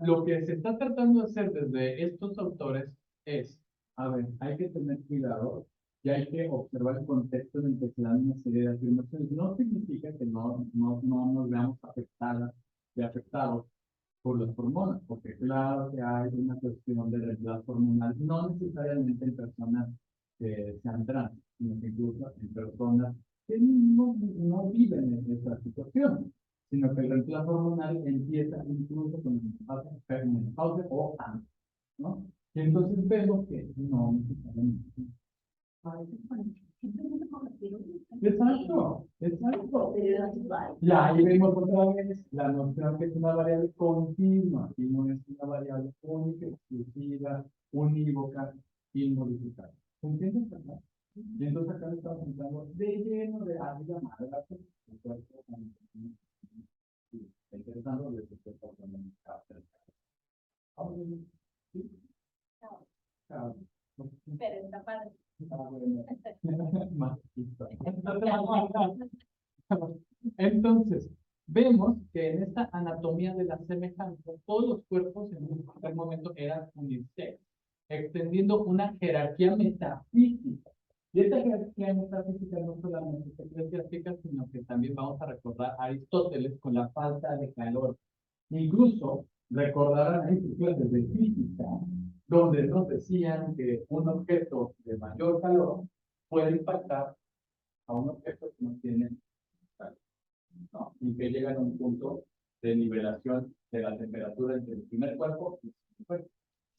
lo que se está tratando de hacer desde estos autores es, a ver, hay que tener cuidado y hay que observar el contexto en el que se dan una serie de afirmaciones. No significa que no nos veamos afectadas y afectados por las hormonas, porque claro que hay una cuestión de reemplazo hormonal, no necesariamente en personas que sean trans, sino que incluso en personas que no viven en esa situación, sino que el reemplazo hormonal empieza incluso con la menopausia o antes, ¿no? Y entonces vemos que no necesariamente. Exacto, exacto. Y ahí vemos otra vez la noción que es una variable continua y no es una variable única, exclusiva, unívoca, inmodificable. ¿Se entiende, verdad? Y entonces acá estamos entrando de lleno de área madre. Interesando de que se está hablando en Pero esta parte. Entonces, vemos que en esta anatomía de la semejanza, todos los cuerpos en un primer momento eran unisex, extendiendo una jerarquía metafísica Y esta jerarquía metafísica no solamente es eclesiástica, sino que también vamos a recordar a Aristóteles con la falta de calor. Incluso recordarán ahí clases de física, donde nos decían que un objeto de mayor calor puede impactar a un objeto que no tiene calor, ¿no? Y que llegan a un punto de nivelación de la temperatura entre el primer cuerpo y el segundo cuerpo.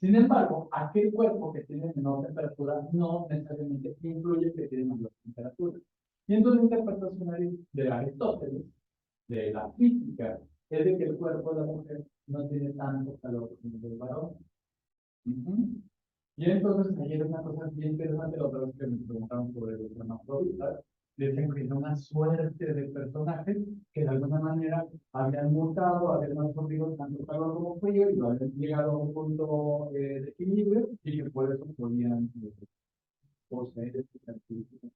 Sin embargo, aquel cuerpo que tiene menor temperatura no necesariamente influye que tiene mayor temperatura. Y entonces la interpretación de Aristóteles, de la física, es de que el cuerpo de la mujer no tiene tanto calor como el del varón. Y entonces ayer una cosa bien interesante, la otra vez que me preguntaron sobre los hermafroditas, decían que era una suerte de personajes que de alguna manera habían mutado, habían absorbido tanto calor como frío y habían llegado a un punto de equilibrio y que por eso podían poseer estas características.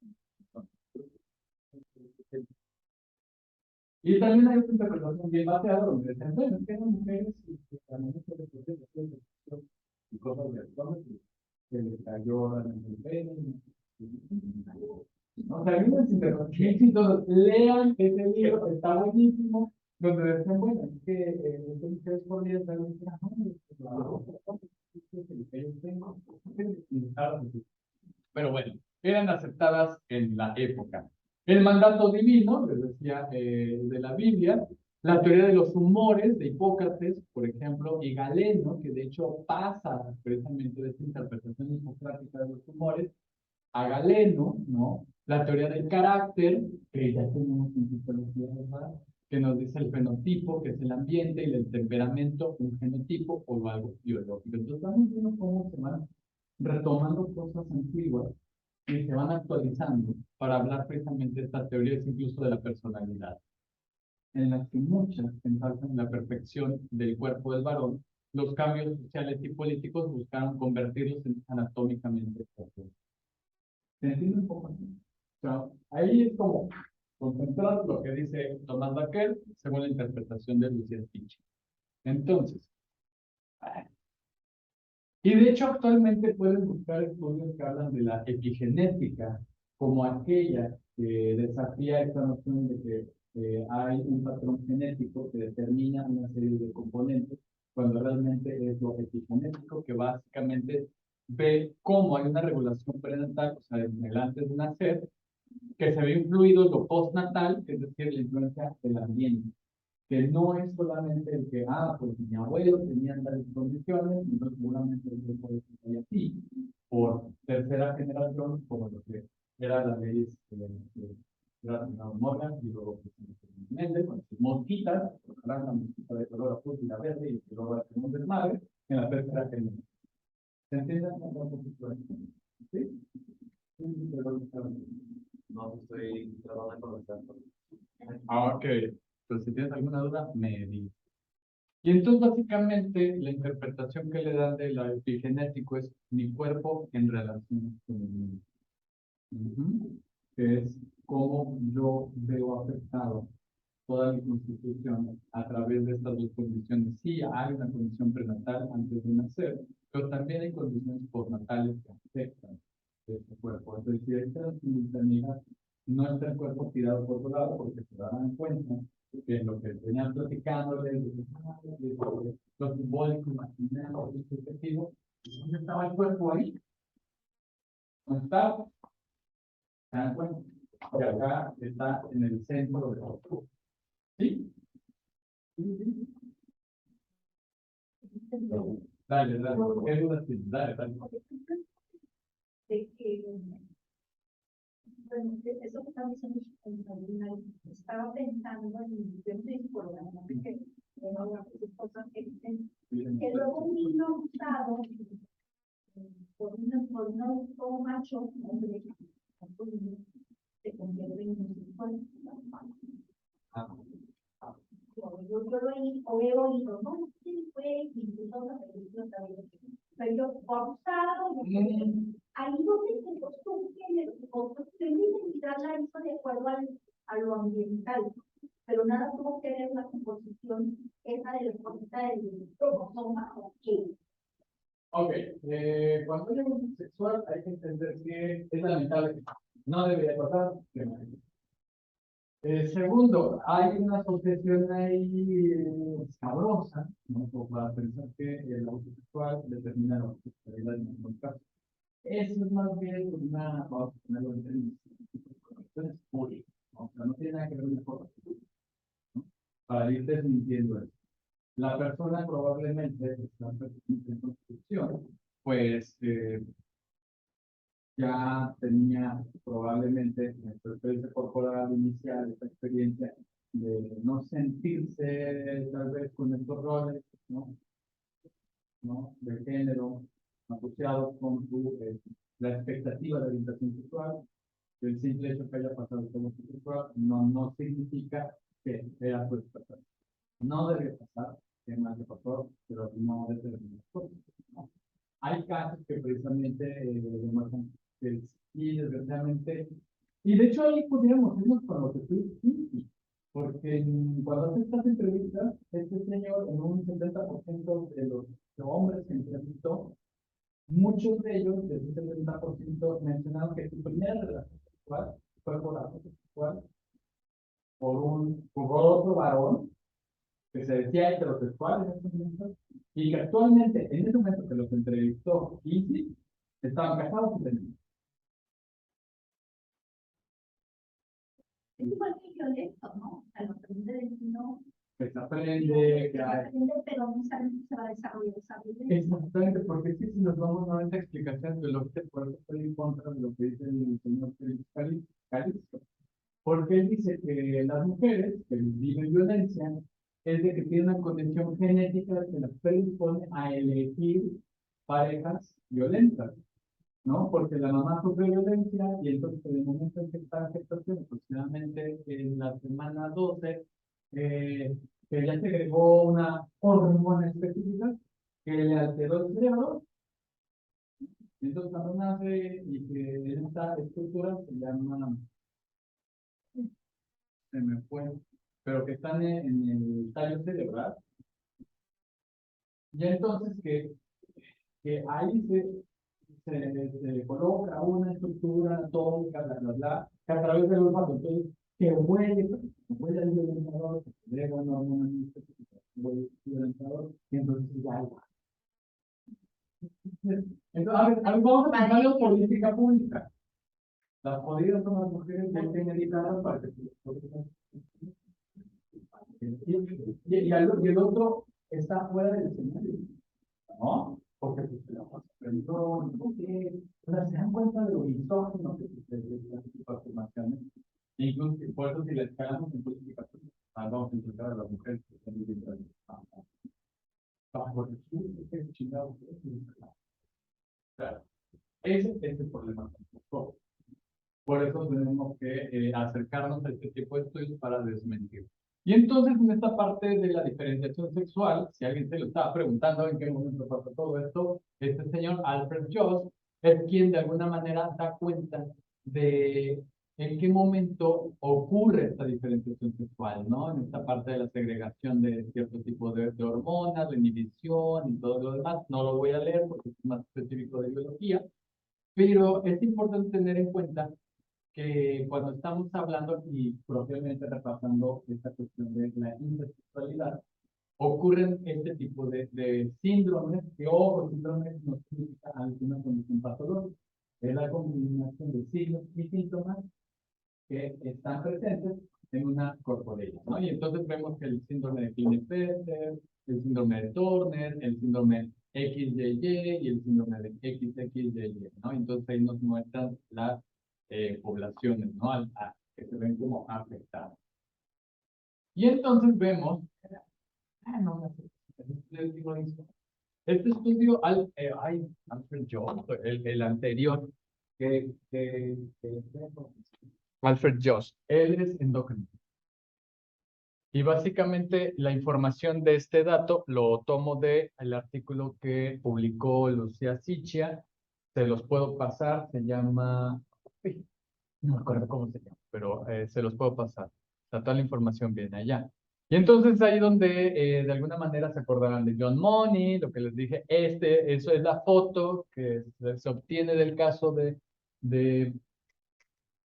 Y también hay otra interpretación bien bateada donde dicen, bueno, es que eran mujeres y que también se les puede y cosas de actores que les cayó en el pelo. O sea, hay unas interpretaciones y todos lean ese libro, está buenísimo, donde decían, bueno, es que estas mujeres podrían dar un pero bueno, eran aceptadas en la época. El mandato divino, les decía, de la Biblia, la teoría de los humores de Hipócrates, por ejemplo, y Galeno, que de hecho pasa precisamente de esta interpretación hipocrática de los humores, a Galeno, ¿no? La teoría del carácter, que ya tenemos en psicología, ¿verdad? Que nos dice el fenotipo, que es el ambiente, y el temperamento, un genotipo o algo biológico. Entonces, estamos viendo cómo se van retomando cosas antiguas y se van actualizando para hablar precisamente de estas teorías, incluso de la personalidad, en las que muchas ensalzan la perfección del cuerpo del varón. Los cambios sociales y políticos buscaron convertirlos en anatómicamente perfectos. ¿Se entiende un poco? O sea, ahí es como concentrar lo que dice Thomas Baker según la interpretación de Lucia Stitch. Entonces, y de hecho actualmente pueden buscar estudios que hablan de la epigenética como aquella que desafía esta noción de que hay un patrón genético que determina una serie de componentes, cuando realmente es lo epigenético que básicamente ve cómo hay una regulación prenatal, o sea, en el antes de nacer, que se ve influido en lo postnatal, es decir, la influencia del ambiente, que no es solamente el que, pues mi abuelo tenía tales condiciones, entonces seguramente yo puedo ser así, por tercera generación, como lo que era la ley de Morgan, y luego Mendel, con sus mosquitas, la mosquita de color azul y la verde, y luego hacemos desmadre en la tercera generación. ¿Se entiende? ¿Sí? No, estoy tratando de conversar. Ok. Entonces, si tienes alguna duda, me dices. Y entonces, básicamente, la interpretación que le dan de la epigenético es mi cuerpo en relación con el mundo. Que es cómo yo veo afectado toda mi constitución a través de estas dos condiciones. Sí, hay una condición prenatal antes de nacer, pero también hay condiciones postnatales que afectan este cuerpo. Es decir, esta simultaneidad no está el cuerpo tirado por otro lado porque se darán cuenta que lo que venían platicándoles, lo simbólico, imaginario, lo subjetivo, ¿dónde estaba el cuerpo ahí? ¿Dónde estaba? ¿Se dan cuenta? Y acá está en el centro de todo. ¿Sí? Dale, dale. ¿Qué dudas tienes? Dale, dale. De que, bueno, eso que están diciendo estaba pensando en el programa que cosas que dicen que luego un niño usado por un adulto macho, hombre, se convierte en un sexual. Yo lo he oído, no sé si fue incluso una película también, pero yo abusado, ahí donde se construye, la identidad la hizo de acuerdo a lo ambiental, pero nada tuvo que ver la composición esa de la cosita del cromosoma o qué. Ok, cuando hay abuso sexual hay que entender que es lamentable que no debería pasar. Segundo, hay una asociación ahí sabrosa, ¿no? Como para pensar que el abuso sexual determina la homosexualidad en algunos casos. Eso es más bien una, vamos a ponerlo en términos, conexiones públicas, ¿no? O sea, no tiene nada que ver con información, ¿no? Para ir desmintiendo eso. La persona probablemente que está en construcción, pues ya tenía probablemente en su experiencia corporal inicial, esta experiencia de no sentirse tal vez con estos roles, ¿no? ¿No? De género, asociados con su, la expectativa de orientación sexual. El simple hecho que haya pasado como sexual no significa que sea su experiencia. No debe pasar, que más le pasó, pero no determina cosas, ¿no? Hay casos que precisamente demuestran que sí, desgraciadamente, y de hecho ahí podríamos irnos con lo que tú dijiste, porque cuando haces estas entrevistas, este señor, en un 70% de los hombres que entrevistó, muchos de ellos, de ese 70%, mencionaron que su primera relación sexual fue por acoso sexual, por otro varón que se decía heterosexual en ese momento, y que actualmente, en ese momento que los entrevistó Easy, estaban casados y tenían. Es igual que violesto, ¿no? O sea, lo aprende de no. Que se aprende, que Se hay. aprende, pero no sabe si se va a desarrollar. Exactamente, porque sí, si nos vamos a esta explicación de lo que por eso estoy en contra de lo que dice el señor Calixto. Porque él dice que las mujeres que viven violencia es de que tienen una condición genética que las predispone a elegir parejas violentas, ¿no? Porque la mamá sufre violencia y entonces en el momento en que está en gestación, aproximadamente en la semana 12, que ya se agregó una hormona específica que le alteró el cerebro, y entonces cuando nace y que en esta estructura se llama, se me fue, pero que están en el tallo cerebral, y entonces que ahí se coloca una estructura anatómica, bla, bla, bla, que a través del olfato, entonces, que huele al violentador, que se agrega una hormona específica, huele al violentador, y entonces ya hay. Entonces, a ver, vamos a pensar en política pública. Las jodidas son las mujeres que hay que meditar para que y el otro está fuera del escenario, ¿no? Porque pues, perdón, porque, o sea, se dan cuenta de lo misógino que de las afirmaciones. Incluso por eso si la escalamos en política, vamos a encontrar a las mujeres que están viviendo ahí. Porque es chingado. Claro, ese es el problema. Por eso tenemos que acercarnos a este tipo de estudios para desmentir. Y entonces, en esta parte de la diferenciación sexual, si alguien se lo estaba preguntando en qué momento pasó todo esto, este señor Alfred Joss es quien de alguna manera da cuenta de en qué momento ocurre esta diferenciación sexual, ¿no? En esta parte de la segregación de cierto tipo de hormonas, de inhibición y todo lo demás. No lo voy a leer porque es más específico de biología, pero es importante tener en cuenta que cuando estamos hablando y propiamente repasando esta cuestión de la intersexualidad, ocurren este tipo de síndromes, que ojo, síndromes no significa alguna condición patológica, es la combinación de signos y síntomas que están presentes en una corporalidad, ¿no? Y entonces vemos que el síndrome de Klinefelter, el síndrome de Turner, el síndrome XYY y el síndrome de XXYY, ¿no? Entonces ahí nos muestran las poblaciones, ¿no? Que se ven como afectadas. Y entonces vemos, no, este estudio, Alfred Jones, el anterior, que Alfred Joss, él es endocrino. Y básicamente la información de este dato lo tomo del artículo que publicó Lucía Sichia. Se los puedo pasar, se llama, no me acuerdo cómo se llama, pero se los puedo pasar. O sea, toda la información viene allá. Y entonces ahí donde de alguna manera se acordarán de John Money, lo que les dije, eso es la foto que se obtiene del caso de,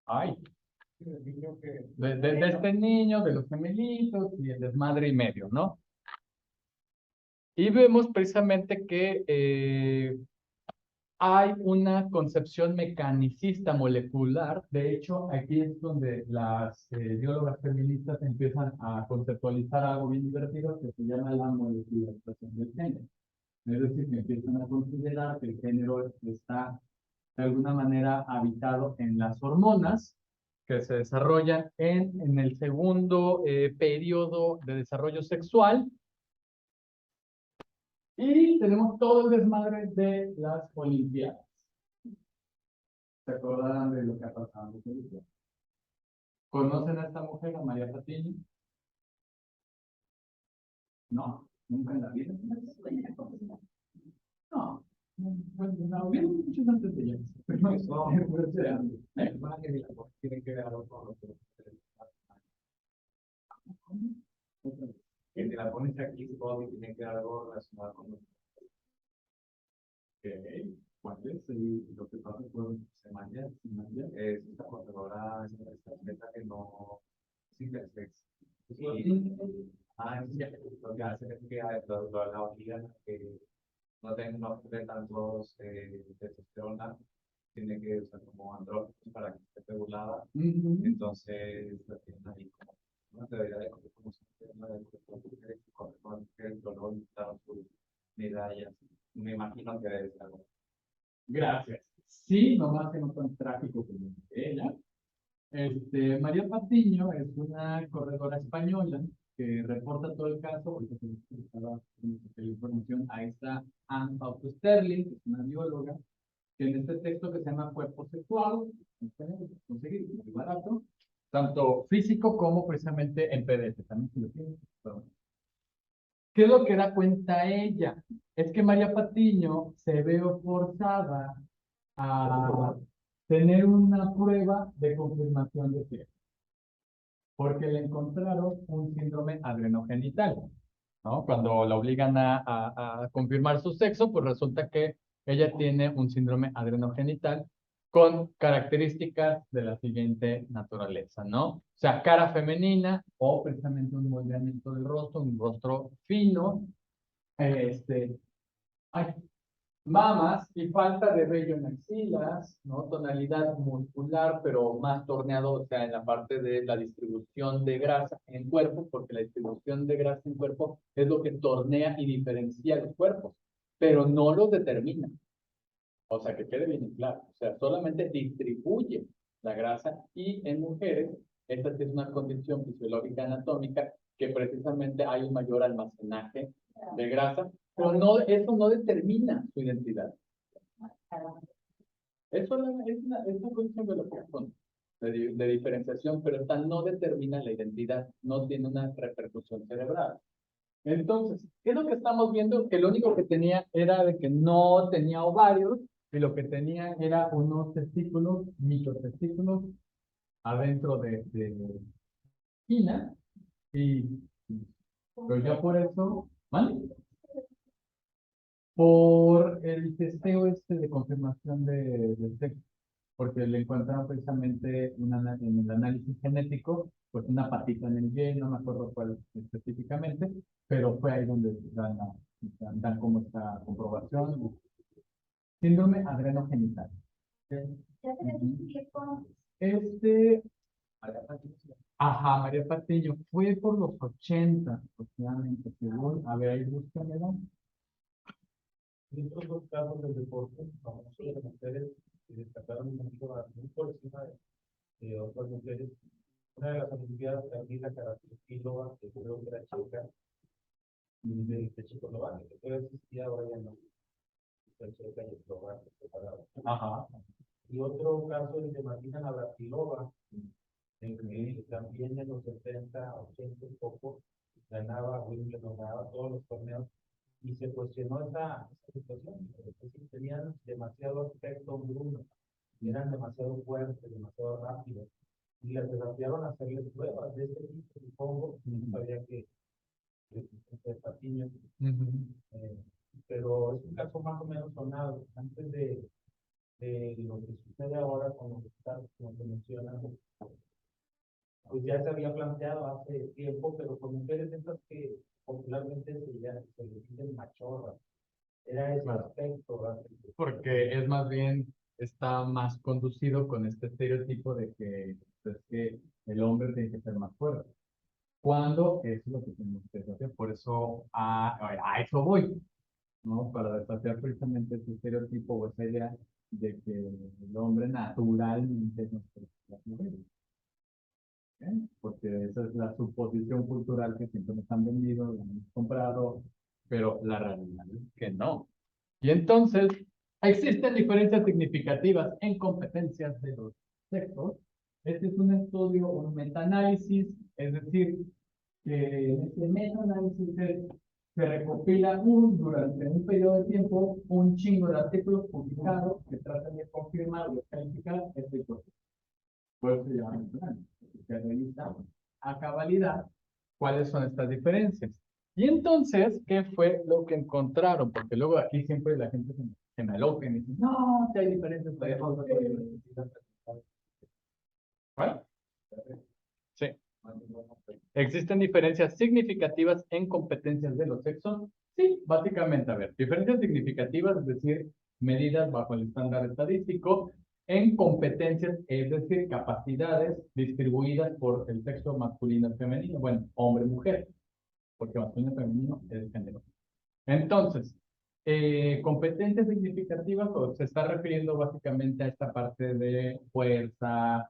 ay, de este niño, de los gemelitos y el desmadre y medio, ¿no? Y vemos precisamente que hay una concepción mecanicista molecular. De hecho, aquí es donde las biólogas feministas empiezan a conceptualizar algo bien divertido que se llama la molecularización del género. Es decir, que empiezan a considerar que el género está de alguna manera habitado en las hormonas que se desarrollan en el segundo periodo de desarrollo sexual. Y tenemos todo el desmadre de las Olimpiadas. ¿Se acordarán de lo que ha pasado en las Olimpiadas? ¿Conocen a esta mujer, a María Patiño? No, nunca en la vida. No, no, hubieron muchos antes de ella. Pero no, tiene que ver algo con lo que si la pones aquí, supongo que tiene que ver algo relacionado con ¿Cuál es lo que pasa con Semanya? Es esta corredora, esta atleta que no es intersex. Lo que hace es que la obligan a que no de tantos testosterona, tiene que usar como andrógenos para que esté regulada. Entonces, la tienen ahí como una teoría de cómo se llama el dolor y sus medallas. Me imagino que debe ser algo. Gracias. Sí, nomás que no tan trágico como ella. María Patiño es una corredora española que reporta todo el caso. Ahorita se estaba la información. Ahí está Anne Fausto Sterling, que es una bióloga, que en este texto que se llama Cuerpo Sexual, conseguir muy barato, tanto físico como precisamente en PDF. También si lo tienes. ¿Qué es lo que da cuenta ella? Es que María Patiño se ve forzada a tener una prueba de confirmación de sexo, porque le encontraron un síndrome adrenogenital, ¿no? Cuando la obligan a confirmar su sexo, pues resulta que ella tiene un síndrome adrenogenital con características de la siguiente naturaleza, ¿no? O sea, cara femenina o precisamente un moldeamiento del rostro, un rostro fino, ay, mamas y falta de vello en axilas, ¿no? Tonalidad muscular, pero más torneado, o sea, en la parte de la distribución de grasa en cuerpo, porque la distribución de grasa en cuerpo es lo que tornea y diferencia los cuerpos, pero no los determina. O sea, que quede bien claro. O sea, solamente distribuye la grasa y en mujeres, esta sí es una condición fisiológica anatómica que precisamente hay un mayor almacenaje de grasa, pero no, eso no determina su identidad. Eso es una condición biológica de diferenciación, pero esta no determina la identidad, no tiene una repercusión cerebral. Entonces, ¿qué es lo que estamos viendo? Que lo único que tenía era de que no tenía ovarios y lo que tenía era unos testículos, microtestículos, adentro de vagina y pero ya por eso, ¿vale? Por el testeo de confirmación del sexo, porque le encontraron precisamente en el análisis genético, pues una patita en el Y, no me acuerdo cuál específicamente, pero fue ahí donde dan como esta comprobación. Síndrome adrenogenital. Ya se Ujú. tiempo. Este, ajá, María Patiño, fue por los 80 aproximadamente, según, a ver, ahí búscamelo. En estos dos casos del deporte, famosos de mujeres que destacaron mucho muy por encima de otras mujeres. Una de las Olimpiadas, Camila Karatilova, que creo que era chica, de Checoslovaquia, que todavía existía, ahora ya no. Está checa y eslovaca separados. Ajá. Y otro caso es el de Martina Navratilova, en que también en los 70, 80 y poco, ganaba Wimbledon, ganaba todos los torneos, y se cuestionó esa situación, porque tenían demasiado aspecto bruno, eran demasiado fuertes, demasiado rápidos, y las desafiaron a hacerles pruebas de este tipo, supongo, había que de patiño, pero es un caso más o menos sonado, antes de lo que sucede ahora con los estados, como se menciona, pues ya se había planteado hace tiempo, pero con mujeres estas que popularmente se les dicen machorras, era ese aspecto, ¿verdad? Porque es más bien, está más conducido con este estereotipo de que, pues, que el hombre tiene que ser más fuerte. Cuando es lo que tenemos que hacer. Por eso a eso voy, ¿no? Para desafiar precisamente ese estereotipo o esa idea de que el hombre naturalmente es más fuerte que las mujeres. ¿Eh? Porque esa es la suposición cultural que siempre nos han vendido, lo hemos comprado, pero la realidad es que no. Y entonces, existen diferencias significativas en competencias de los sexos. Este es un estudio, un metaanálisis, es decir, que en este metaanálisis se recopila durante un periodo de tiempo un chingo de artículos publicados que tratan de confirmar o descalificar este hipótesis. Por eso se llama metaanálisis, que revisa a cabalidad cuáles son estas diferencias. Y entonces, ¿qué fue lo que encontraron? Porque luego aquí siempre la gente se me aloca y dice, no, que hay diferencias. ¿Cuál? Sí. ¿Existen diferencias significativas en competencias de los sexos? Sí, básicamente, a ver, diferencias significativas, es decir, medidas bajo el estándar estadístico en competencias, es decir, capacidades distribuidas por el sexo masculino y femenino, bueno, hombre-mujer, porque masculino y femenino es el género. Entonces, competencias significativas o se está refiriendo básicamente a esta parte de fuerza,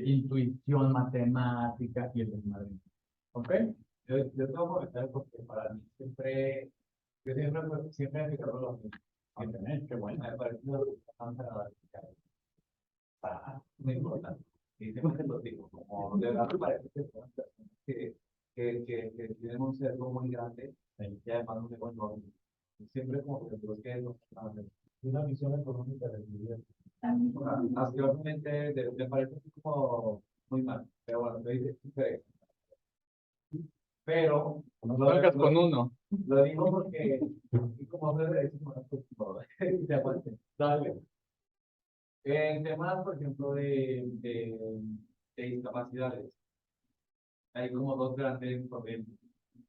intuición matemática y el desmadre. ¿Ok? Yo tengo que comentar porque para mí siempre, siempre he fijado lo mismo. Qué bueno. Me parece una tan agradable. No importa. Y siempre lo digo, como de verdad me parece que son personas que tienen un sesgo muy grande y además un sesgo enorme. Siempre como que creo que no, Una visión económica del video. actualmente me parece como muy mal, pero bueno, lo dice pero No salgas con uno. lo digo porque como hombre de derechos humanos, pues, se aguante. Dale. En temas, por ejemplo, de discapacidades, hay como dos grandes corrientes.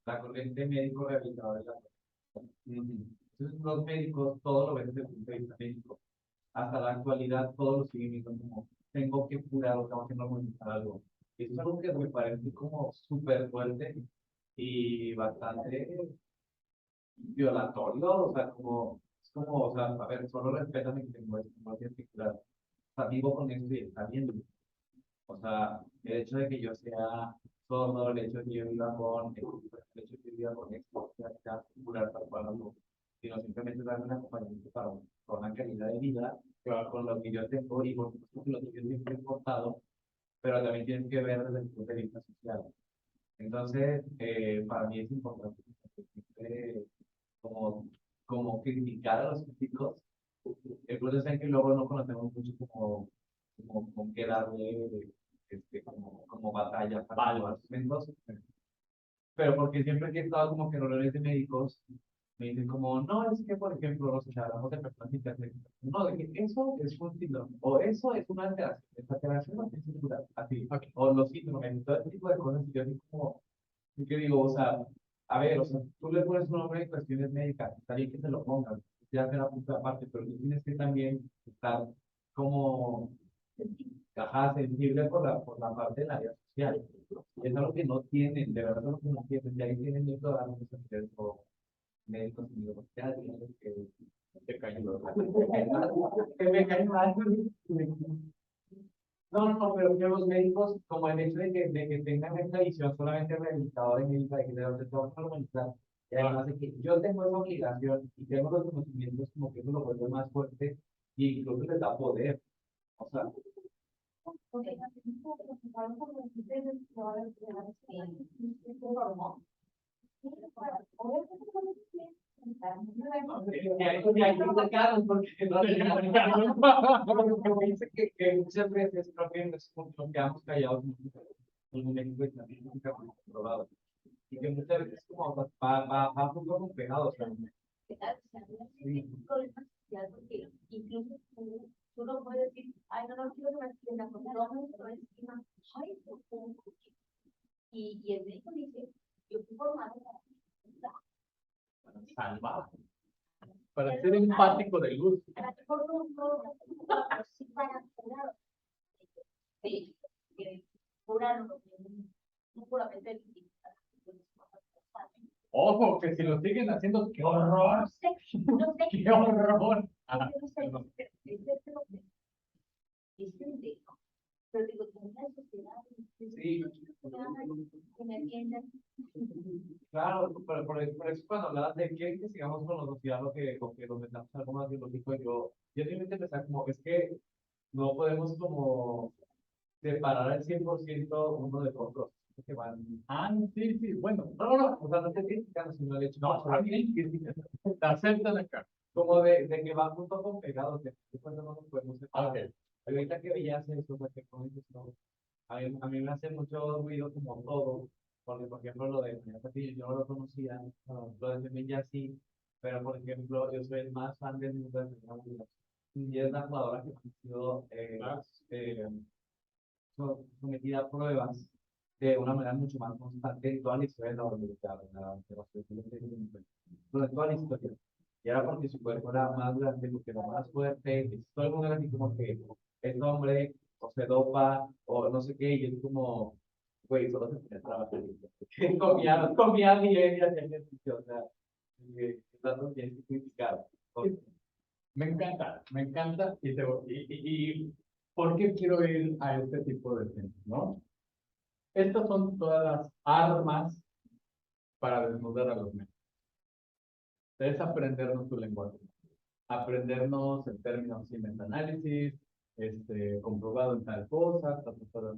La corriente médico rehabilitadora y la corriente. Entonces, los médicos, todo lo ven desde el punto de vista médico. Hasta la actualidad, todos lo siguen viendo como, tengo que curar o tengo que normalizar algo. Y eso es algo que me parece como súper fuerte y bastante violatorio, o sea, como, es como, o sea, a ver, solo respétame que tengo esto, no tienes que curar. O sea, vivo con eso y está bien. O sea, el hecho de que yo sea sordo, el hecho de que yo viva con, el hecho de que yo viva con esto, o sea, ya curar tal cual algo, sino simplemente darme un acompañamiento para una calidad de vida, con lo que yo tengo y por supuesto que lo que yo siempre he importado, pero también tienes que ver desde el punto de vista social. Entonces, para mí es importante siempre como criticar a los críticos. El problema es que luego no conocemos mucho como con qué darle como batalla para los argumentos. Pero porque siempre que he estado como que en reuniones de médicos, me dicen como, no, es que, por ejemplo, no sé, hablamos de personas intersexuales. No, de que eso es un síndrome, o eso es una alteración. Esta alteración no es circular, así. Okay. O los síndromes, todo ese tipo de cosas. Y yo digo como, y que digo, o sea, a ver, o sea, tú le pones un nombre en cuestiones médicas, está bien que se lo pongan, ya será punto aparte, pero tú tienes que también estar como, ajá, sensible por la parte de la vida social. Y es algo que no tienen, de verdad, es algo que no tienen, y ahí tienen miedo a los médicos y universidades, que cayó. Que me caen mal. No, no, pero que los médicos, como el hecho de que tengan esta visión solamente rehabilitadora y médica, de que de todo normalizar, y además de que yo tengo esa obligación y tengo los conocimientos, como que eso lo vuelve más fuerte y incluso les da poder. O sea, Y ahí lo sacaron porque no dice que muchas veces creo que nos quedamos callados en México y también nunca hemos probado. Y que muchas veces como va un poco complicado, o sea, Porque incluso tú no puedes decir, ay, no quiero que me atiendan, porque no me estoy encima, ay, y el médico dice, yo fui formado Para salvar, para ser empático de luz. para curar. Sí, curar no puramente. Ojo, que si lo siguen haciendo, ¡qué horror! No sé, ¡Qué horror! Ah, no sé, pero digo, como una sociedad, sí, que me atiendan. claro, por eso cuando hablabas de que sigamos con la sociedad, lo que nos metamos algo más biológico, yo simplemente pensaba como, es que no podemos como separar al 100% uno del otro. Que van, no, sí, sí, bueno. no, o sea, no estoy criticando, sino el hecho, No, está bien, te aceptan acá. como de que van juntos con pegados, que después no nos podemos separar. Ok. Ahorita que veías eso, o sea, que como dices, no, a mí me hace mucho ruido como todo, porque por ejemplo lo de María Castillo, yo no lo conocía, lo de Semilla sí, pero por ejemplo yo soy el más fan del mundo de Semilla Williams, y es la jugadora que ha sido eh, sometida a pruebas de una manera mucho más constante en toda la historia de la universidad, durante toda la historia. Y era porque su cuerpo era más grande, porque era más fuerte, y todo el mundo era así como que este hombre o se dopa o no sé qué, y es como, güey, solo se tenía trabajo. Comía bien y hacía ejercicio, o sea, tanto tienes que criticar. Me encanta, ¿por qué quiero ir a este tipo de temas, no? Estas son todas las armas para desnudar a los medios. Es aprendernos su lenguaje, aprendernos el término sin metaanálisis, comprobado en tal cosa,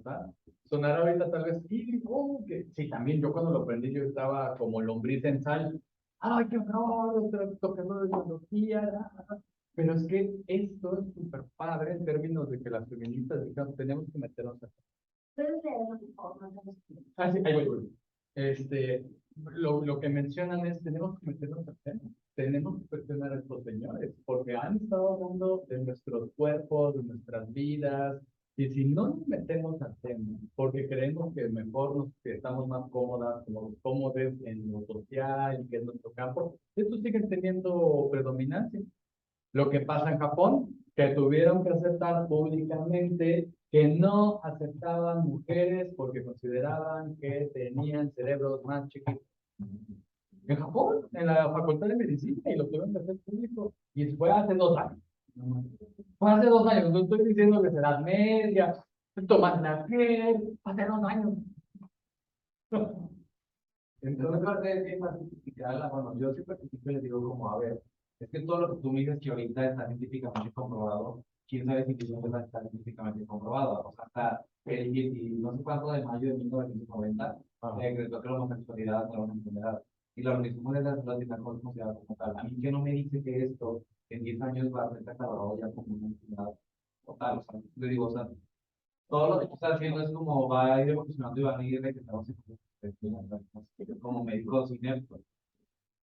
tal. Sonará ahorita tal vez, sí, que sí, también yo cuando lo aprendí yo estaba como lombriz en sal. Ay, qué horror, tocando de biología. Pero es que esto es súper padre en términos de que las feministas dijeron, tenemos que meternos a... Puedes leer los informes. Ah, sí, ahí voy. Lo que mencionan es, tenemos que meternos al tema, tenemos que cuestionar a estos señores, porque han estado hablando de nuestros cuerpos, de nuestras vidas, y si no nos metemos al tema, porque creemos que mejor que estamos más cómodas, como cómodos en lo social, que es nuestro campo, estos siguen teniendo predominancia. Lo que pasa en Japón, que tuvieron que aceptar públicamente que no aceptaban mujeres porque consideraban que tenían cerebros más chiquitos. En Japón, en la Facultad de Medicina, y lo tuvieron que hacer público, y fue hace 2 años. Fue hace 2 años, no estoy diciendo que será media, Tomás Napier, hace 2 años. Entonces, parte de bien más criticar bueno, yo siempre critico y les digo como, a ver, es que todo lo que tú me dices que ahorita está científicamente comprobado, quién sabe si no está científicamente comprobado, o sea, hasta el 10 no sé cuánto de mayo de 1990, decretó que la homosexualidad era una enfermedad, y la Organización Mundial de la Salud la considerada como tal. A mí que no me dice que esto en 10 años va a ser catalogado ya como una enfermedad total, o sea, le digo, o sea, todo lo que tú estás haciendo es como va a ir evolucionando y van a ir detectándose como médicos ineptos.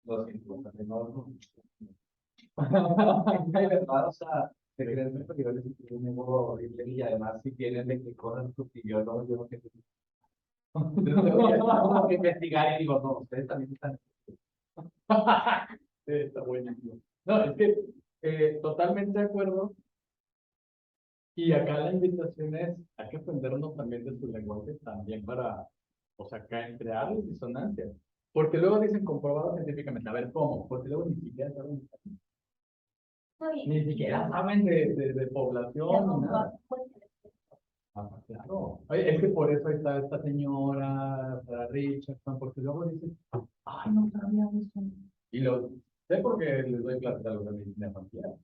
Lo siento, o sea, que no. Hay verdad, o sea, te crees muy peligroso si tienes un negocio horrible y además si tienes de que corren tus yo no sé. Entonces, tengo que investigar y digo, no, ustedes también están. Sí, está buenísimo. No, es que totalmente de acuerdo. Y acá la invitación es, hay que aprendernos también de su lenguaje también para, o sea, crear disonancias. Porque luego dicen comprobado científicamente. A ver, ¿cómo? Porque luego ni siquiera saben, ni siquiera saben de población ni nada. Ah, claro. Oye, es que por eso está esta señora, Sarah Richardson, porque luego dicen, ay, no sabía eso. Y lo sé porque les doy clases a los de medicina familiar.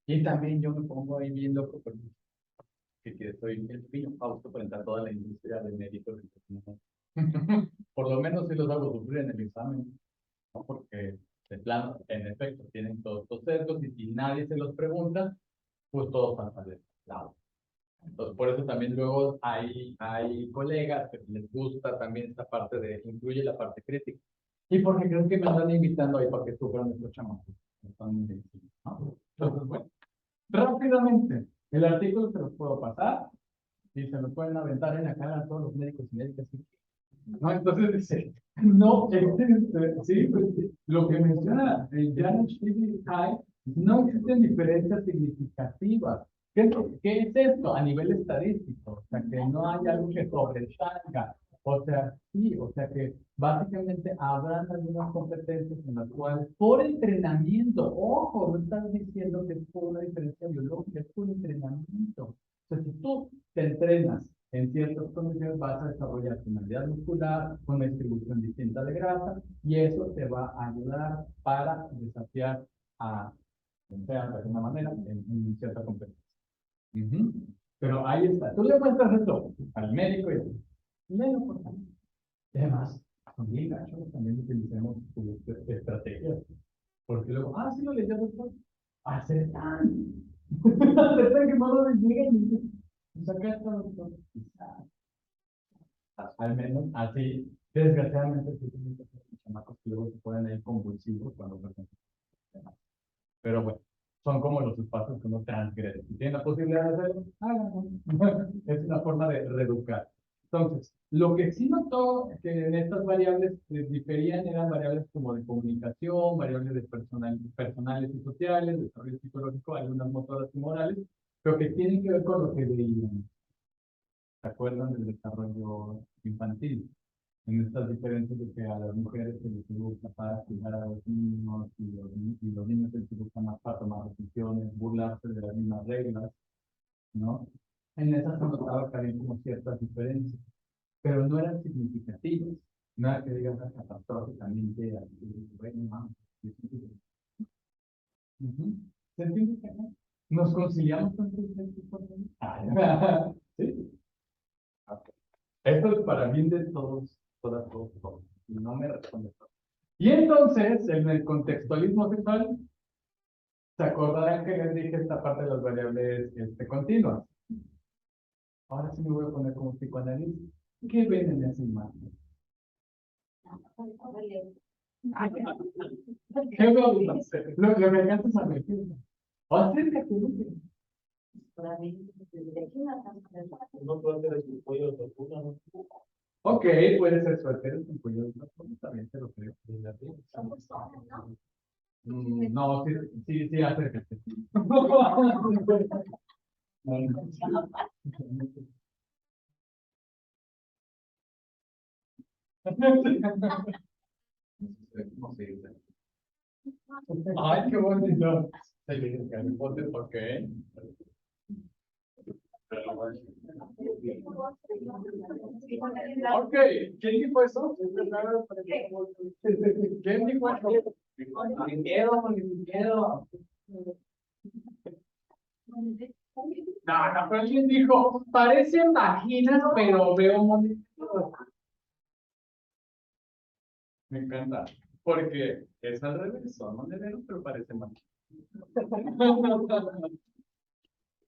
Y también yo me pongo ahí bien loco porque que soy el pillo Fausto frente a toda la industria de médicos. Por lo menos si los hago sufrir en el examen, ¿no? Porque De plano, en efecto, tienen todos estos sesgos y si nadie se los pregunta, pues todos van a salir lado. Entonces, por eso también luego hay colegas que les gusta también esta parte de, incluye la parte crítica. Y porque creo que me andan invitando ahí para que sufran estos chamacos. Entonces, bueno, rápidamente, el artículo se los puedo pasar y se lo pueden aventar en la cara a todos los médicos y médicas. ¿No? Entonces dice, no existe, sí, pues, lo que menciona el Janet High, no existen diferencias significativas. ¿Qué es esto a nivel estadístico? O sea, que no hay algo que sobresalga. O sea, sí, o sea que básicamente habrán algunas competencias en las cuales, por entrenamiento, ojo, no estás diciendo que es por una diferencia biológica, es por entrenamiento. O sea, si tú te entrenas en ciertas condiciones, vas a desarrollar tu movilidad muscular, una distribución distinta de grasa, y eso te va a ayudar para desafiar a, sea de alguna manera, en cierta competencia. Pero ahí está. Tú le muestras esto al médico y léelo, por favor. Y además, son bien gachos, también utilicemos estrategias. Porque luego, sí lo leyó después. Acertan. Acertan que no lo lleguen. Y saca esto, doctor. Al menos así, desgraciadamente, sí tienen que ser chamacos que luego se pueden ir convulsivos cuando presentan. Pero bueno, son como los espacios que uno transgrede. Si tienen la posibilidad de hacerlo, háganlo. Es una forma de reeducar. Entonces, lo que sí notó que en estas variables diferían eran variables como de comunicación, variables de personales y sociales, desarrollo psicológico, algunas motoras y morales, pero que tienen que ver con lo que veían. ¿Se acuerdan del desarrollo infantil? En estas diferencias de que a las mujeres se les educa para cuidar a los niños y los niños se les educa más para tomar decisiones, burlarse de las mismas reglas, ¿no? En esas se notaba que había como ciertas diferencias, pero no eran significativas. Nada que digan catastróficamente, bueno, vamos. ¿Se entiende que no? ¿Nos conciliamos con sus ¿Sí? Okay. Esto es para bien de todos, todas. No me responde todo. Y entonces, en el contextualismo sexual, ¿se acordarán que les dije esta parte de las variables continuas? Ahora sí me voy a poner como psicoanalista. ¿Qué ven en esa imagen? ¿Qué veo? Lo que me encanta es a ver. Acércate, No puede ser el cuello de tortuga, ¿no? ok, puede ser suerte, con cuello de tortuga, también te lo creo. No, sí, acércate. Ay, qué bonito. Ok. Ok, ¿quién dijo eso? ¿Quién dijo eso? Sin miedo. No, pero alguien dijo, parecen vaginas, pero veo moneditos. Me encanta, porque es al revés, son monederos, pero parecen vaginas.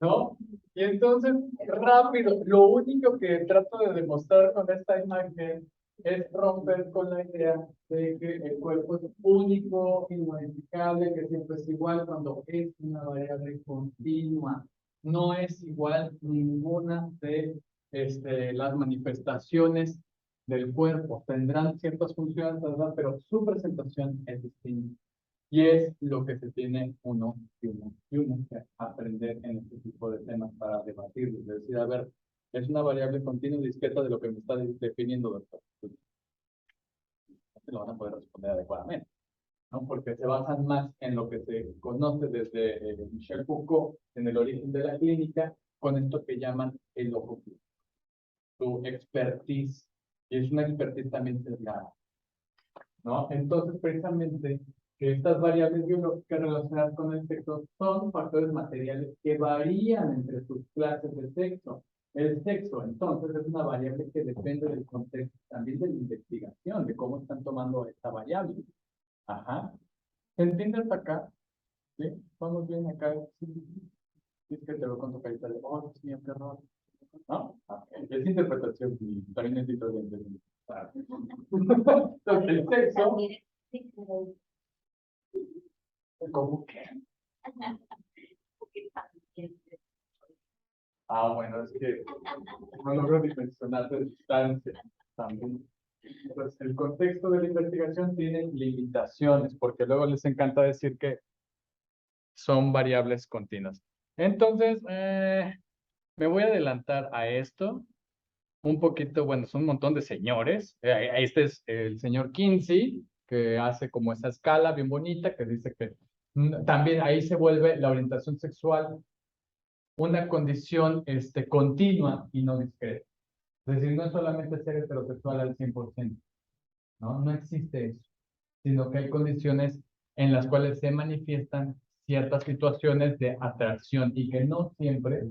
¿No? Y entonces, rápido, lo único que trato de demostrar con esta imagen es romper con la idea de que el cuerpo es único, inmodificable, que siempre es igual cuando es una variable continua. No es igual ninguna de las manifestaciones del cuerpo. Tendrán ciertas funciones, ¿verdad? Pero su presentación es distinta. Y es lo que se tiene uno que aprender en este tipo de temas para debatirlos. Es decir, a ver, es una variable continua y discreta de lo que me está definiendo, doctor. No se lo van a poder responder adecuadamente, ¿no? Porque se basan más en lo que se conoce desde Michel Foucault, en el origen de la clínica, con esto que llaman el ojo clínico. Tu expertise, y es una expertise también sesgada, ¿no? Entonces, precisamente, que estas variables biológicas relacionadas con el sexo son factores materiales que varían entre sus clases de sexo. El sexo, entonces, es una variable que depende del contexto, también de la investigación, de cómo están tomando esta variable. Ajá. El Tinder está acá, ¿sí? Vamos bien acá. Sí, sí, sí. Sí, es que te veo con tu carita de, oh, Dios mío, qué horror. ¿No? Ah, es interpretación y también necesito de entender. Entonces, el sexo, También existe como ¿cómo que? que también Ah, bueno, es que no logro dimensionar de distancia también. Pues el contexto de la investigación tiene limitaciones, porque luego les encanta decir que son variables continuas. Entonces, me voy a adelantar a esto un poquito, bueno, son un montón de señores. Este es el señor Kinsey, que hace como esa escala bien bonita, que dice que también ahí se vuelve la orientación sexual una condición continua y no discreta. Es decir, no es solamente ser heterosexual al 100%, ¿no? No existe eso, sino que hay condiciones en las cuales se manifiestan ciertas situaciones de atracción y que no siempre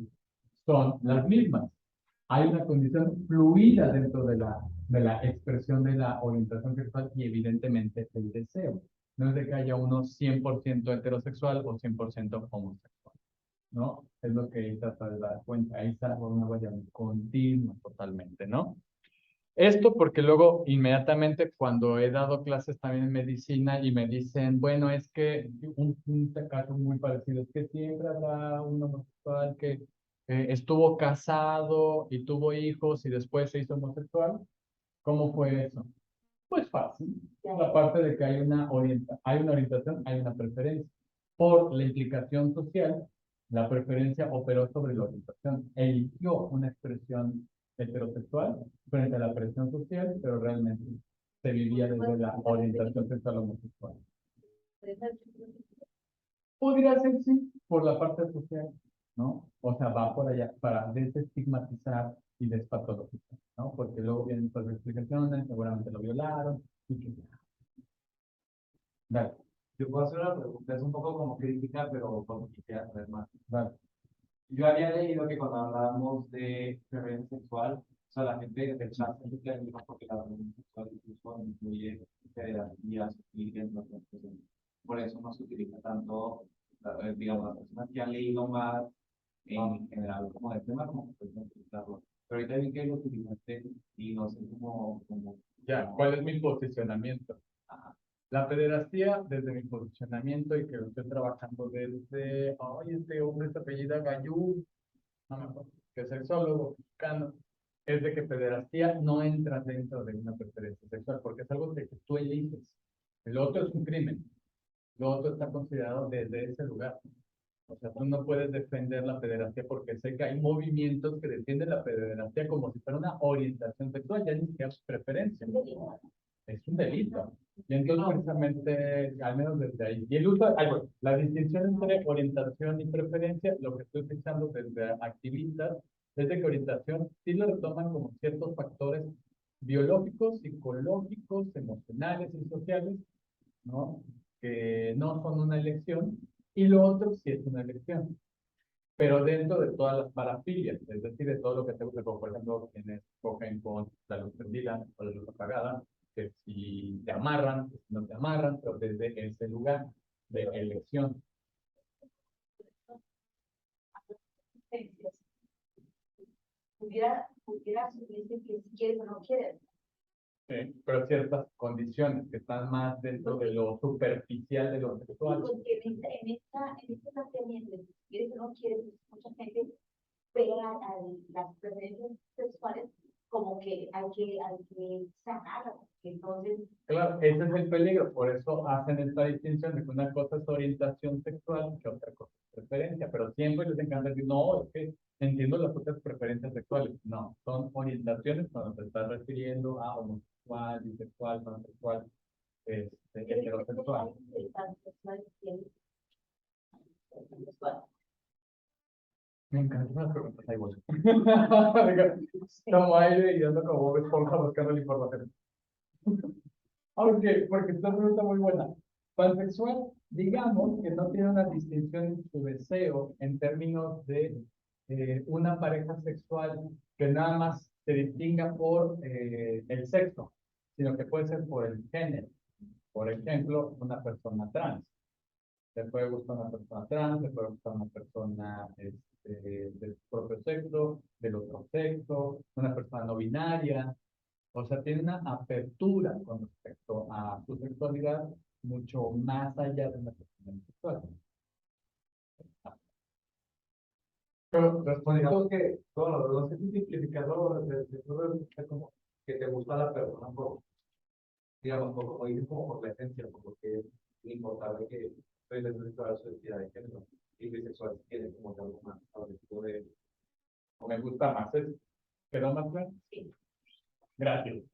son las mismas. Hay una condición fluida dentro de la expresión de la orientación sexual y evidentemente el deseo. No es de que haya uno 100% heterosexual o 100% homosexual, ¿no? Es lo que trata de dar cuenta. Ahí está una variable continua totalmente, ¿no? Esto porque luego inmediatamente cuando he dado clases también en medicina y me dicen, bueno, es que un caso muy parecido es que siempre habrá un homosexual que estuvo casado y tuvo hijos y después se hizo homosexual. ¿Cómo fue eso? Pues fácil. La parte de que hay una orientación, hay una preferencia. Por la implicación social, la preferencia operó sobre la orientación. Eligió una expresión heterosexual frente a la presión social, pero realmente se vivía desde la orientación sexual homosexual. Podría ser sí, por la parte social, ¿no? O sea, va por allá para desestigmatizar y despatologizar, ¿no? Porque luego vienen todas las explicaciones, seguramente lo violaron, y que dale, Yo puedo hacer una pregunta, es un poco como crítica, pero como quisiera saber más. dale. Yo había leído que cuando hablábamos de preferencia sexual, o sea, la gente rechaza el término porque la preferencia sexual incluso incluye pedagogías y dentro de por eso no se utiliza tanto, digamos, las personas que han leído más en general como de tema, como que pueden utilizarlo. Pero ahorita vi que lo utilizaste y no sé cómo, Ya, ¿cuál es mi posicionamiento? ajá. La pederastía, desde mi posicionamiento y que lo estoy trabajando desde, ay, este hombre se apellida Gayú, no me acuerdo, que es sexólogo mexicano, es de que pederastía no entra dentro de una preferencia sexual, porque es algo que tú eliges. El otro es un crimen, lo otro está considerado desde ese lugar. O sea, tú no puedes defender la pederastia porque sé que hay movimientos que defienden la pederastia como si fuera una orientación sexual, ya ni siquiera es preferencia. Es un delito. Y entonces, precisamente, al menos desde ahí. Y el uso, bueno, la distinción entre orientación y preferencia, lo que estoy pensando desde activistas, es de que orientación sí lo retoman como ciertos factores biológicos, psicológicos, emocionales y sociales, ¿no? Que no son una elección, y lo otro sí es una elección, pero dentro de todas las parafilias, es decir, de todo lo que te gusta, como por ejemplo, quienes cogen con la luz prendida o la luz apagada, que si te amarran, que si no te amarran, pero desde ese lugar de elección. pudiera asumirse que si quieres o no quieres. Pero ciertas condiciones que están más dentro de lo superficial de lo sexual. Porque en este planteamiento, si quieres o no quieres, mucha gente pega a las preferencias sexuales como que hay que sacarlas. Entonces, Claro, ese es el peligro, por eso hacen esta distinción de que una cosa es orientación sexual que otra cosa es preferencia, pero siempre les encanta decir, no, es que entiendo las otras preferencias sexuales. No, son orientaciones cuando te estás refiriendo a homosexual, bisexual, pansexual, heterosexual. Me encantan las preguntas, ahí voy. Como aire y ando como Bob Esponja buscando la información. Aunque, porque esta pregunta muy buena. Pansexual, digamos que no tiene una distinción en su deseo en términos de una pareja sexual que nada más se distinga por el sexo, sino que puede ser por el género. Por ejemplo, una persona trans. Le puede gustar una persona trans, le puede gustar una persona del propio sexo, del otro sexo, una persona no binaria. O sea, tiene una apertura con respecto a su sexualidad mucho más allá de una persona sexual. Pero respondiendo, Digamos que, bueno, no sé si simplificarlo, como que te gusta la persona por, digamos, como dices, como por la esencia, por lo que es importante que soy sexual, su identidad de género, y bisexual tiene como que algo más, tipo de... o me gusta más eso. ¿Quedó más claro? Sí. Gracias.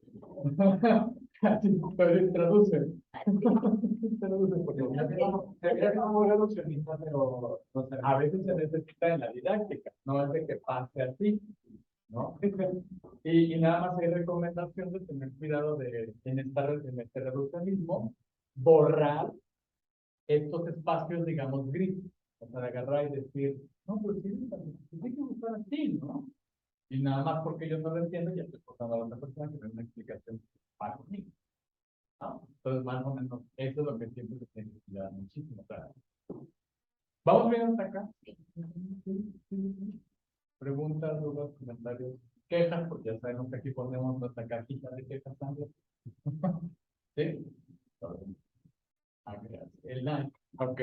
Pero traduce. Traduce, por favor. Sería como muy reduccionista, pero no sé. A veces se necesita en la didáctica, no es de que pase así, ¿no? Y nada más hay recomendación de tener cuidado de, en este reduccionismo, borrar estos espacios, digamos, grises. O sea, de agarrar y decir, no, pues sí, tiene que gustar así, ¿no? Y nada más porque yo no lo entiendo, ya estoy forzando a la otra persona que me dé una explicación para mí, ¿no? Entonces, más o menos, eso es lo que siempre se tiene que cuidar muchísimo. O sea, ¿vamos bien hasta acá? Sí. Preguntas, dudas, comentarios, quejas, porque ya sabemos que aquí ponemos nuestra cajita de quejas también. ¿Sí? Ah, gracias. El like. Ok.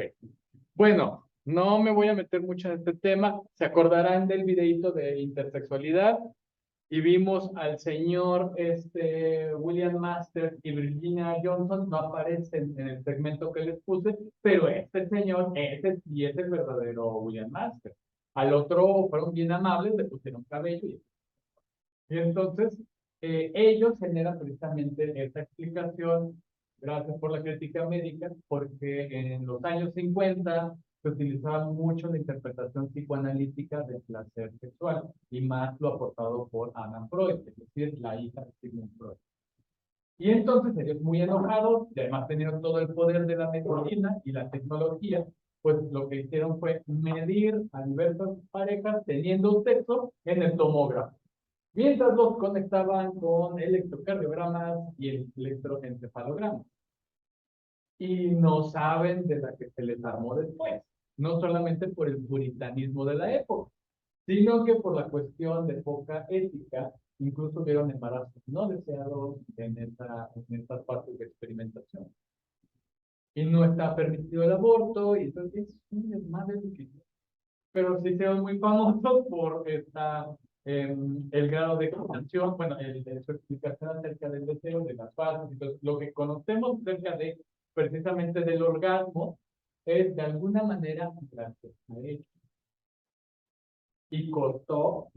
Bueno, no me voy a meter mucho en este tema. Se acordarán del videito de intersexualidad y vimos al señor William Masters y Virginia Johnson. No aparecen en el segmento que les puse, pero este señor, ese sí es el verdadero William Masters. Al otro fueron bien amables, le pusieron cabello y entonces ellos generan precisamente esta explicación. Gracias por la crítica médica, porque en los años 50 se utilizaba mucho la interpretación psicoanalítica del placer sexual, y más lo aportado por Anna Freud, es decir, la hija de Sigmund Freud. Y entonces ellos muy enojados, y además tenían todo el poder de la medicina y la tecnología, pues lo que hicieron fue medir a diversas parejas teniendo sexo en el tomógrafo, mientras los conectaban con electrocardiogramas y el electroencefalogramas. Y no saben de la que se les armó después, no solamente por el puritanismo de la época, sino que por la cuestión de poca ética, incluso vieron embarazos no deseados en estas partes de experimentación. Y no está permitido el aborto, y entonces es un desmadre difícil. Pero sí se muy famosos por el grado de excitación, bueno, su explicación acerca del deseo, de las fases, entonces lo que conocemos acerca de precisamente del orgasmo es de alguna manera gracias a él. Y cortó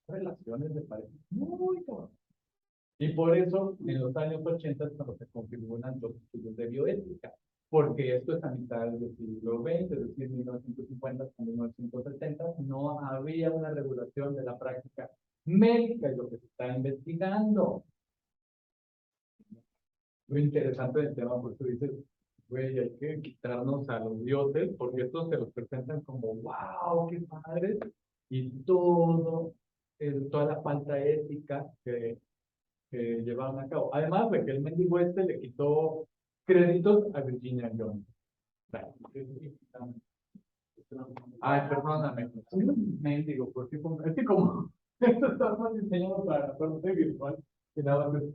relaciones de pareja muy cabrón. Y por eso en los años 80 es cuando se configuran los estudios de bioética, porque esto es a mitad del siglo XX, es decir, 1950 hasta 1970, no había una regulación de la práctica médica, es lo que se está investigando. Muy interesante el tema, por eso dices, güey, hay que quitarnos a los dioses, porque estos se los presentan como, wow, qué padres, y toda la falta ética que llevaron a cabo. Además de que el mendigo le quitó créditos a Virginia Jones. Ay, perdóname. Mendigo, porque es que como esto está más diseñado para la parte virtual, que nada más es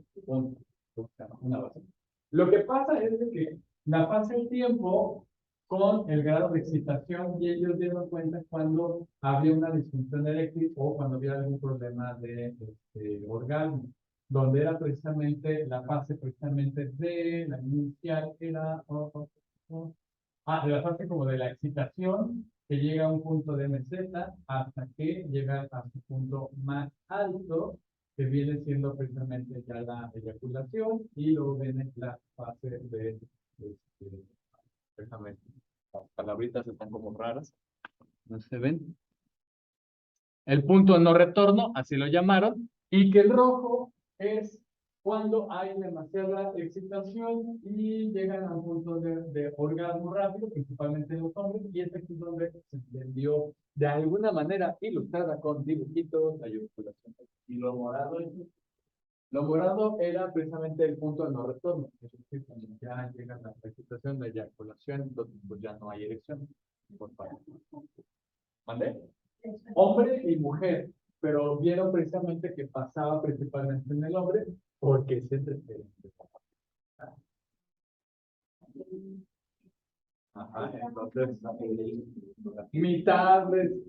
una base. Lo que pasa es de que la pasa el tiempo con el grado de excitación, y ellos dieron cuenta cuando había una disfunción eléctrica o cuando había algún problema de orgasmo, donde era precisamente la fase precisamente de la inicial, era de la fase como de la excitación, que llega a un punto de meseta hasta que llega a su punto más alto, que viene siendo precisamente ya la eyaculación, y luego viene la fase de déjame, las palabritas están como raras, no se ven. El punto de no retorno, así lo llamaron, y que el rojo es cuando hay demasiada excitación y llegan a un punto de orgasmo rápido, principalmente en los hombres, y es aquí donde se entendió de alguna manera ilustrada con dibujitos, la eyaculación. Y lo morado es Lo morado era precisamente el punto de no retorno. Es decir, cuando ya llega la excitación de eyaculación, entonces pues ya no hay erección. Por favor. ¿Vale? Hombre y mujer, pero vieron precisamente que pasaba principalmente en el hombre porque es el referente. Ajá, entonces, mitad de...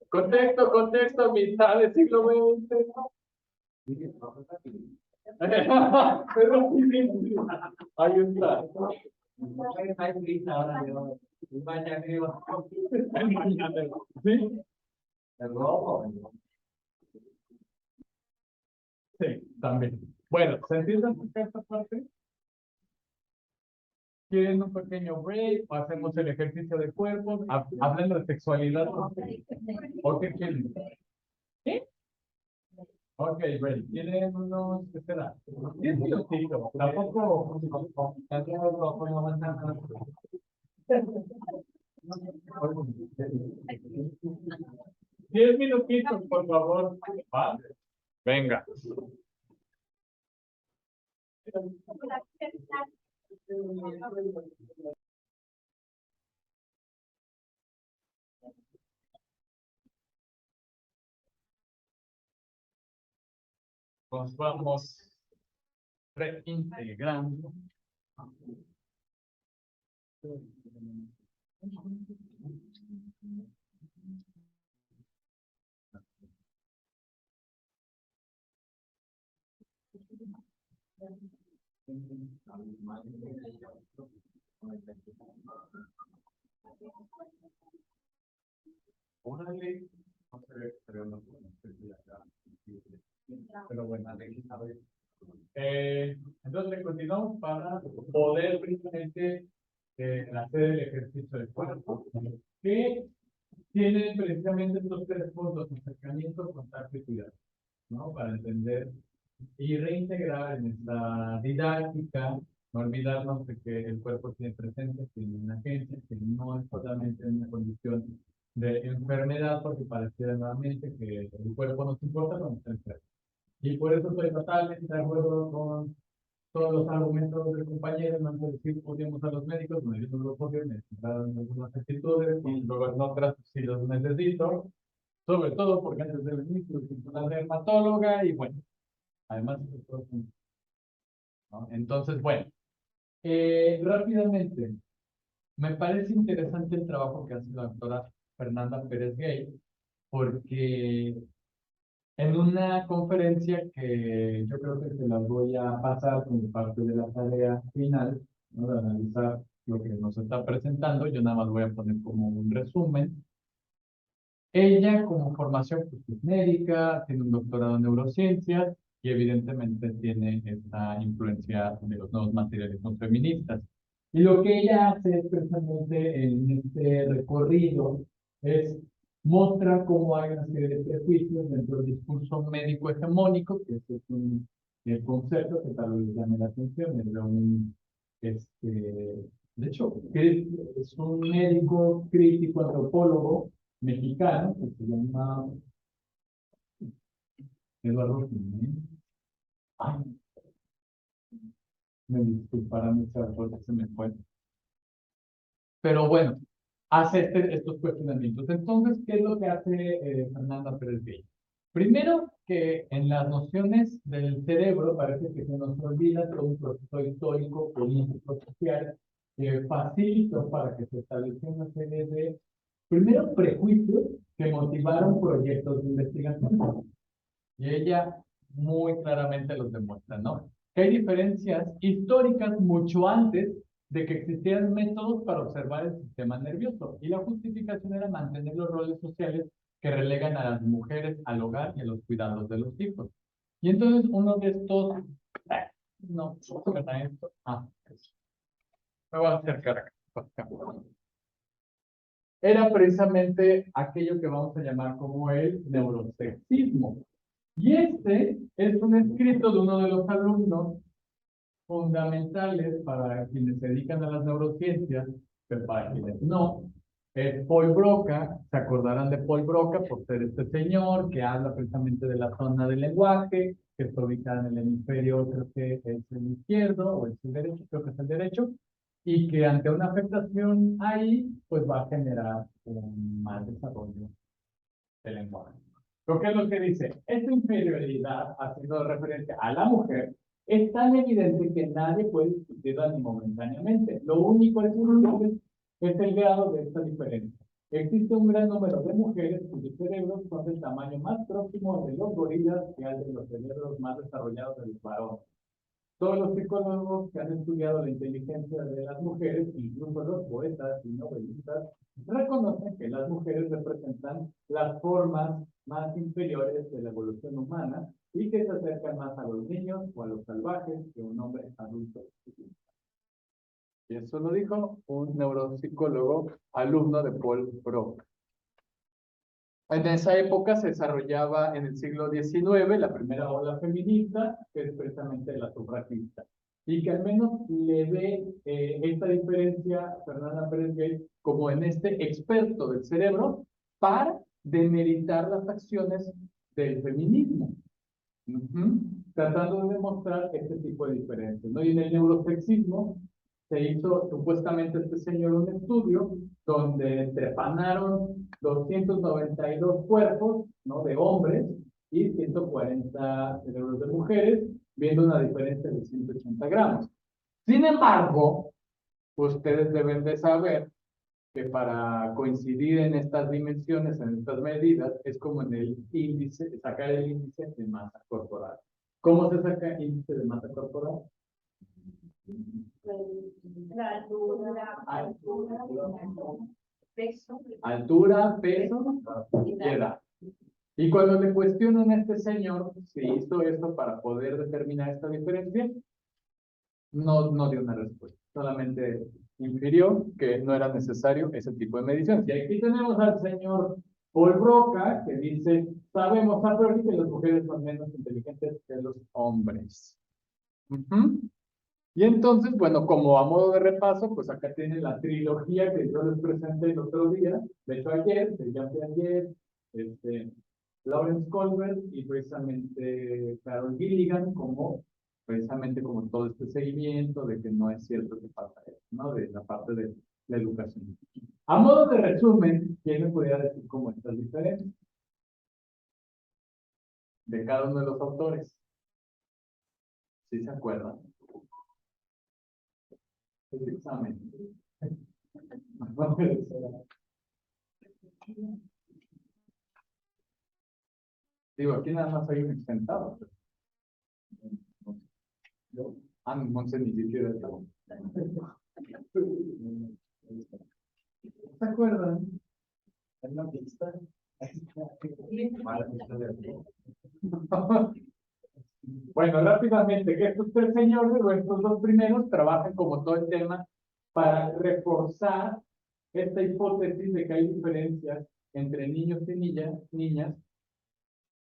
Contexto, mitad del siglo XX. Pero sí, ahí está. ¿Sí? El robo. Sí, también. Bueno, ¿se entiende esta parte? ¿Quieren un pequeño break? ¿O hacemos el ejercicio de cuerpo? Hablando de sexualidad. ¿O qué quieren? ¿Sí? Ok, break. ¿Tienen unos, qué será? 10 minutitos. Tampoco. 10 minutitos, por favor. ¿Va? Venga. Nos vamos reintegrando. Órale. No se ve, pero no puedo seguir acá. Pero bueno, entonces continuamos para poder precisamente hacer el ejercicio del cuerpo, que tienen precisamente estos tres puntos: acercamiento, contacto y cuidado, ¿no? Para entender y reintegrar en esta didáctica, no olvidarnos de que el cuerpo tiene presencia, tiene una agencia, que no es solamente una condición de enfermedad, porque pareciera nuevamente que el cuerpo nos importa cuando está enfermo. Y por eso estoy totalmente de acuerdo con todos los argumentos del compañero, no es decir, odiamos a los médicos, no, yo no los odio, necesitan algunas actitudes, y luego en otras sí los necesito, sobre todo porque antes de venir tuve una dermatóloga, y bueno, además, ¿no? Entonces, bueno, rápidamente, me parece interesante el trabajo que hace la doctora Fernanda Pérez Gay, porque en una conferencia que yo creo que se las voy a pasar como parte de la tarea final, ¿no? De analizar lo que nos está presentando, yo nada más voy a poner como un resumen. Ella, como formación, pues, es médica, tiene un doctorado en neurociencias y evidentemente tiene esta influencia de los nuevos materialismos feministas. Y lo que ella hace es precisamente en este recorrido es mostrar cómo hay una serie de prejuicios dentro del discurso médico hegemónico, que ese es un concepto que tal vez les llame la atención, es de un, de hecho, es un médico crítico antropólogo mexicano que se llama Eduardo Jiménez. Ay, me disculparán mis errores, se me fue. Pero bueno, hace estos cuestionamientos. Entonces, ¿qué es lo que hace Fernanda Pérez Gay? Primero, que en las nociones del cerebro parece que se nos olvida todo un proceso histórico, político, social, que facilitó para que se estableciera una serie de, primero, prejuicios que motivaron proyectos de investigación. Y ella muy claramente los demuestra, ¿no? Que hay diferencias históricas mucho antes de que existieran métodos para observar el sistema nervioso. Y la justificación era mantener los roles sociales que relegan a las mujeres al hogar y a los cuidados de los hijos. Y entonces uno de estos... No, esto. Me voy a acercar acá. Era precisamente aquello que vamos a llamar como el neurosexismo. Y este es un escrito de uno de los alumnos fundamentales para quienes se dedican a las neurociencias, pero para quienes no, Es Paul Broca, se acordarán de Paul Broca por ser este señor que habla precisamente de la zona del lenguaje, que está ubicada en el hemisferio, creo que es el izquierdo o es el derecho, creo que es el derecho, y que ante una afectación ahí, pues va a generar un mal desarrollo del lenguaje. Lo que es lo que dice, esta inferioridad, haciendo referencia a la mujer, es tan evidente que nadie puede discutirla ni momentáneamente. Lo único es el grado de esta diferencia. Existe un gran número de mujeres cuyos cerebros son del tamaño más próximo al de los gorilas que al de los cerebros más desarrollados de los varones. Todos los psicólogos que han estudiado la inteligencia de las mujeres, incluso los poetas y novelistas, reconocen que las mujeres representan las formas más inferiores de la evolución humana y que se acercan más a los niños o a los salvajes que un hombre adulto. Y eso lo dijo un neuropsicólogo alumno de Paul Broca. En esa época se desarrollaba en el siglo XIX la primera ola feminista, que es precisamente la sufragista, y que al menos le ve esta diferencia Fernanda Pérez Gay como en este experto del cerebro para demeritar las acciones del feminismo. Tratando de demostrar este tipo de diferencias, ¿no? Y en el neurosexismo se hizo supuestamente este señor un estudio donde trepanaron 292 cuerpos, ¿no? De hombres y 140 cerebros de mujeres, viendo una diferencia de 180 gramos. Sin embargo, ustedes deben de saber que para coincidir en estas dimensiones, en estas medidas, es como en el índice, sacar el índice de masa corporal. ¿Cómo se saca el índice de masa corporal? Altura, peso y edad. Y cuando le cuestionan a este señor si hizo esto para poder determinar esta diferencia, no dio una respuesta. Solamente infirió que no era necesario ese tipo de mediciones. Y aquí tenemos al señor Paul Broca, que dice, sabemos a priori que las mujeres son menos inteligentes que los hombres. Y entonces, bueno, como a modo de repaso, pues acá tienen la trilogía que yo les presenté el otro día, de hecho ayer, de Jean Piaget, Lawrence Kohlberg y precisamente Carol Gilligan, como precisamente como todo este seguimiento de que no es cierto que pasa eso, ¿no? De la parte de la educación. A modo de resumen, ¿quién me podría decir cómo estas diferencias de cada uno de los autores? ¿Sí se acuerdan? El examen. Digo, aquí nada más hay un extentado. Monse ni siquiera estaba. ¿Se acuerdan? ¿En la pista? Bueno, rápidamente, que estos tres señores, o estos dos primeros, trabajan como todo el tema para reforzar esta hipótesis de que hay diferencias entre niños y niñas,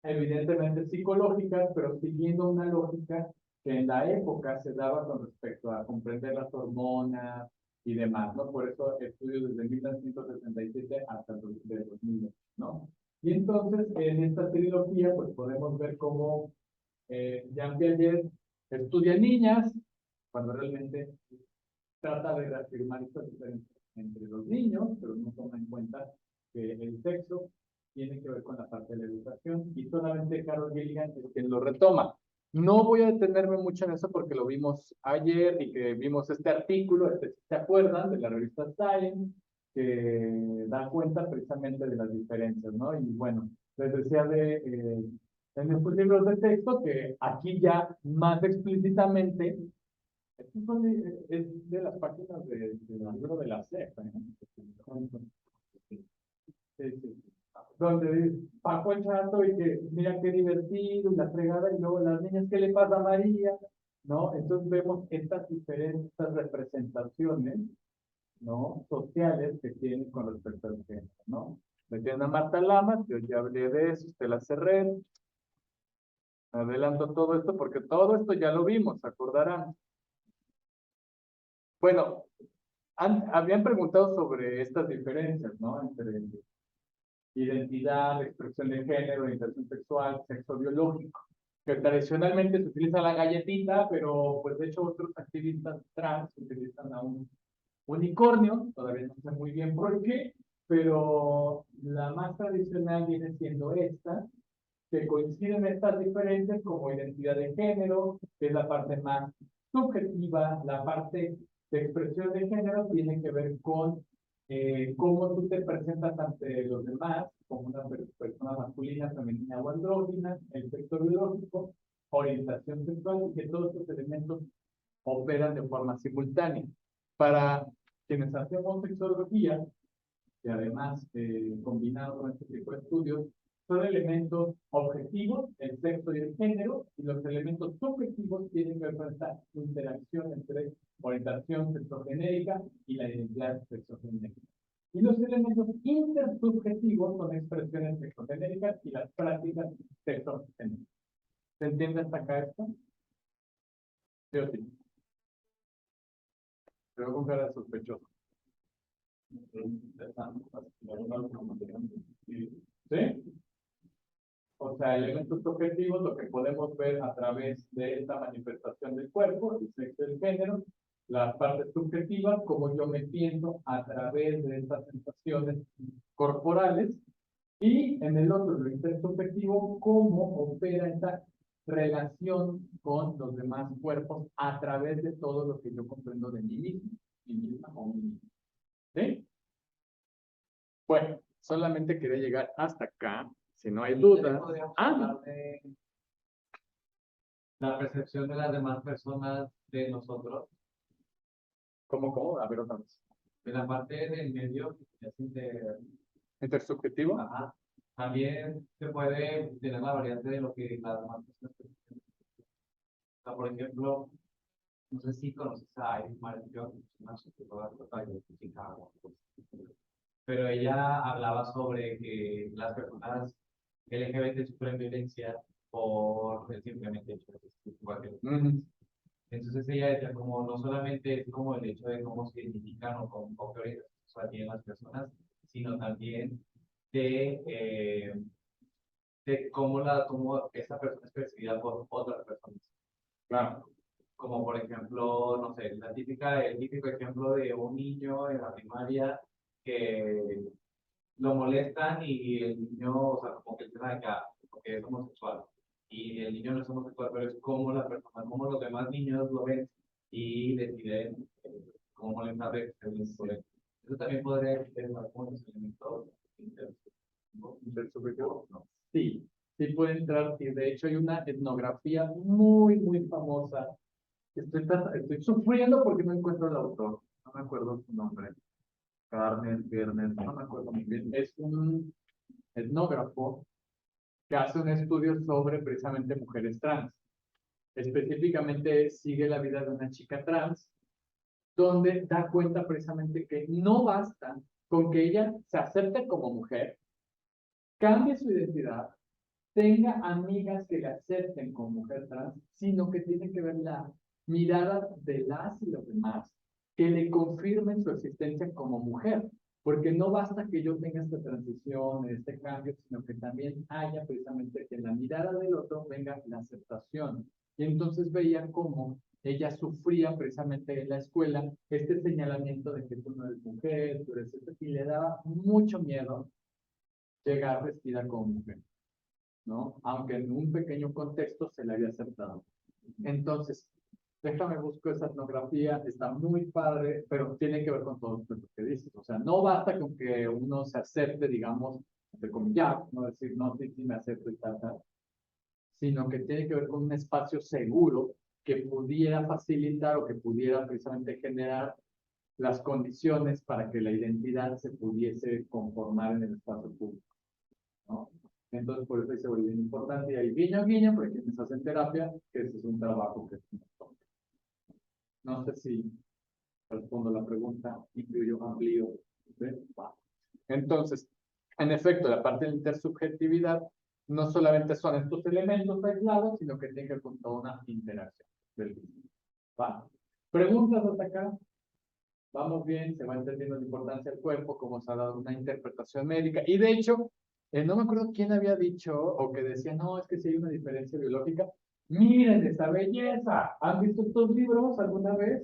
evidentemente psicológicas, pero siguiendo una lógica que en la época se daba con respecto a comprender las hormonas y demás, ¿no? Por eso estudios desde 1977 hasta el 2000, ¿no? Y entonces, en esta trilogía, pues podemos ver cómo Jean Piaget estudia niñas, cuando realmente trata de reafirmar estas diferencias entre los niños, pero no toma en cuenta que el sexo tiene que ver con la parte de la educación, y solamente Carol Gilligan es quien lo retoma. No voy a detenerme mucho en eso porque lo vimos ayer y que vimos este artículo, ¿se acuerdan? De la revista Science, que da cuenta precisamente de las diferencias, ¿no? Y bueno, les decía en estos libros de texto que aquí ya más explícitamente, esto es de las páginas del libro de la SEP, sí. Donde dice, Paco el Chato y que mira qué divertido y la fregada, y luego las niñas, ¿qué le pasa a María? ¿No? Entonces vemos estas diferentes representaciones, ¿no? Sociales que tienen con respecto al género, ¿no? Me tienen a Marta Lamas, yo ya hablé de eso, Estela Serrer. Adelanto todo esto porque todo esto ya lo vimos, acordarán. Bueno, Habían preguntado sobre estas diferencias, ¿no? Entre identidad, expresión de género, orientación sexual, sexo biológico, que tradicionalmente se utiliza la galletita, pero pues de hecho otros activistas trans utilizan a un unicornio, todavía no sé muy bien por qué, pero la más tradicional viene siendo esta, que coinciden estas diferencias como identidad de género, que es la parte más subjetiva, la parte de expresión de género tiene que ver con cómo tú te presentas ante los demás, como una persona masculina, femenina o andrógina, el sexo biológico, orientación sexual, y que todos estos elementos operan de forma simultánea. Para quienes hacemos sexología, y además combinado con este tipo de estudios, son elementos objetivos, el sexo y el género, y los elementos subjetivos tienen que ver con esta interacción entre orientación sexogenérica y la identidad sexogenérica. Y los elementos intersubjetivos son expresiones sexogenéricas y las prácticas sexogenéricas. ¿Se entiende hasta acá esto? Sí o sí. Pero con cara de sospechoso. ¿Sí? O sea, elementos subjetivos, lo que podemos ver a través de esta manifestación del cuerpo, el sexo y el género, las partes subjetivas, como yo me pienso a través de estas sensaciones corporales, y en el otro, lo intersubjetivo, cómo opera esta relación con los demás cuerpos a través de todo lo que yo comprendo de mí mismo, mi misma o mí mismo. ¿Sí? Bueno, solamente quería llegar hasta acá. Si no hay dudas. Podríamos hablar de la percepción de las demás personas de nosotros. ¿Cómo? A ver otra vez. En la parte del medio, que es ¿Intersubjetivo? ajá, también se puede tener la variante de lo que las demás personas perciben. O sea, por ejemplo, no sé si conoces a Iris Martin, una psicóloga de Chicago, pero ella hablaba sobre que las personas LGBT sufren violencia por el simplemente hecho de existir igual que los demás. Entonces ella decía como no solamente es como el hecho de cómo se identifican o con qué orientación sexual tienen las personas, sino también de cómo esa persona es percibida por otras personas. Claro. Como por ejemplo, no sé, el típico ejemplo de un niño en la primaria que lo molestan y el niño, o sea, como que él piensa que es homosexual. Y el niño no es homosexual, pero es como la persona, como los demás niños lo ven y deciden cómo molestarle. Eso también podría ser algunos elementos intersubjetivos, ¿no? Sí, sí puede entrar. Y de hecho hay una etnografía muy famosa. Estoy sufriendo porque no encuentro el autor. No me acuerdo su nombre. Carmen, Viernes, no me acuerdo muy bien. Es un etnógrafo que hace un estudio sobre precisamente mujeres trans. Específicamente sigue la vida de una chica trans, donde da cuenta precisamente que no basta con que ella se acepte como mujer, cambie su identidad, tenga amigas que la acepten como mujer trans, sino que tiene que ver la mirada de las y los demás que le confirmen su existencia como mujer. Porque no basta que yo tenga esta transición, este cambio, sino que también haya precisamente que en la mirada del otro venga la aceptación. Y entonces veían cómo ella sufría precisamente en la escuela este señalamiento de que tú no eres mujer, tú eres esto, y le daba mucho miedo llegar vestida como mujer, ¿no? Aunque en un pequeño contexto se le había aceptado. Entonces, déjame buscar esa etnografía, está muy padre, pero tiene que ver con todo lo que dices. O sea, no basta con que uno se acepte, digamos, entre comillas, no decir, no, sí, sí me acepto y tal, sino que tiene que ver con un espacio seguro que pudiera facilitar o que pudiera precisamente generar las condiciones para que la identidad se pudiese conformar en el espacio público, ¿no? Entonces, por eso se vuelve bien importante. Y ahí guiño, porque quienes hacen terapia, que ese es un trabajo que es importante. No sé si respondo la pregunta, incluyo amplio. ¿Sí? Entonces, en efecto, la parte de la intersubjetividad no solamente son estos elementos aislados, sino que tiene que ver con toda una interacción del mismo. ¿Va? ¿Preguntas hasta acá? Vamos bien, se va entendiendo la importancia del cuerpo, cómo se ha dado una interpretación médica. Y de hecho, no me acuerdo quién había dicho o que decía, no, es que si hay una diferencia biológica. Miren esa belleza. ¿Han visto estos libros alguna vez?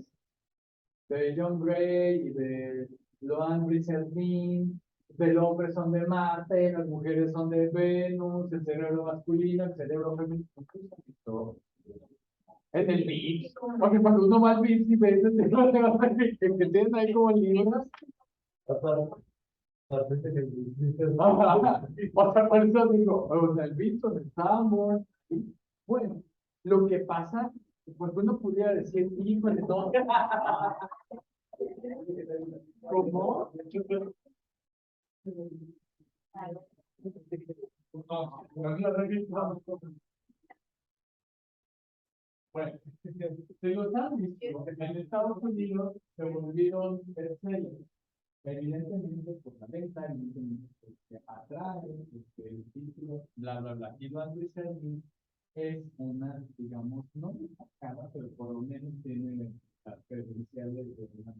De John Gray y de Loan Rizardin. Del hombre son de Marte, las mujeres son de Venus, el cerebro masculino, el cerebro femenino. En el beach, porque cuando uno va al beach y ve ese tema que tienen ahí como libros. Aparte que dices, Ajá. O sea, por eso digo, o sea, el beach donde estamos. Bueno, lo que pasa, pues uno pudiera decir, híjole, no. ¿Cómo? No, no la registramos. Bueno, se los han visto, en Estados Unidos se volvieron bestsellers. Evidentemente por la venta, evidentemente porque atrae, porque el título, bla, bla, bla. Y Luan Rizardin es una, digamos, no destacada, pero por lo menos tiene las credenciales de una,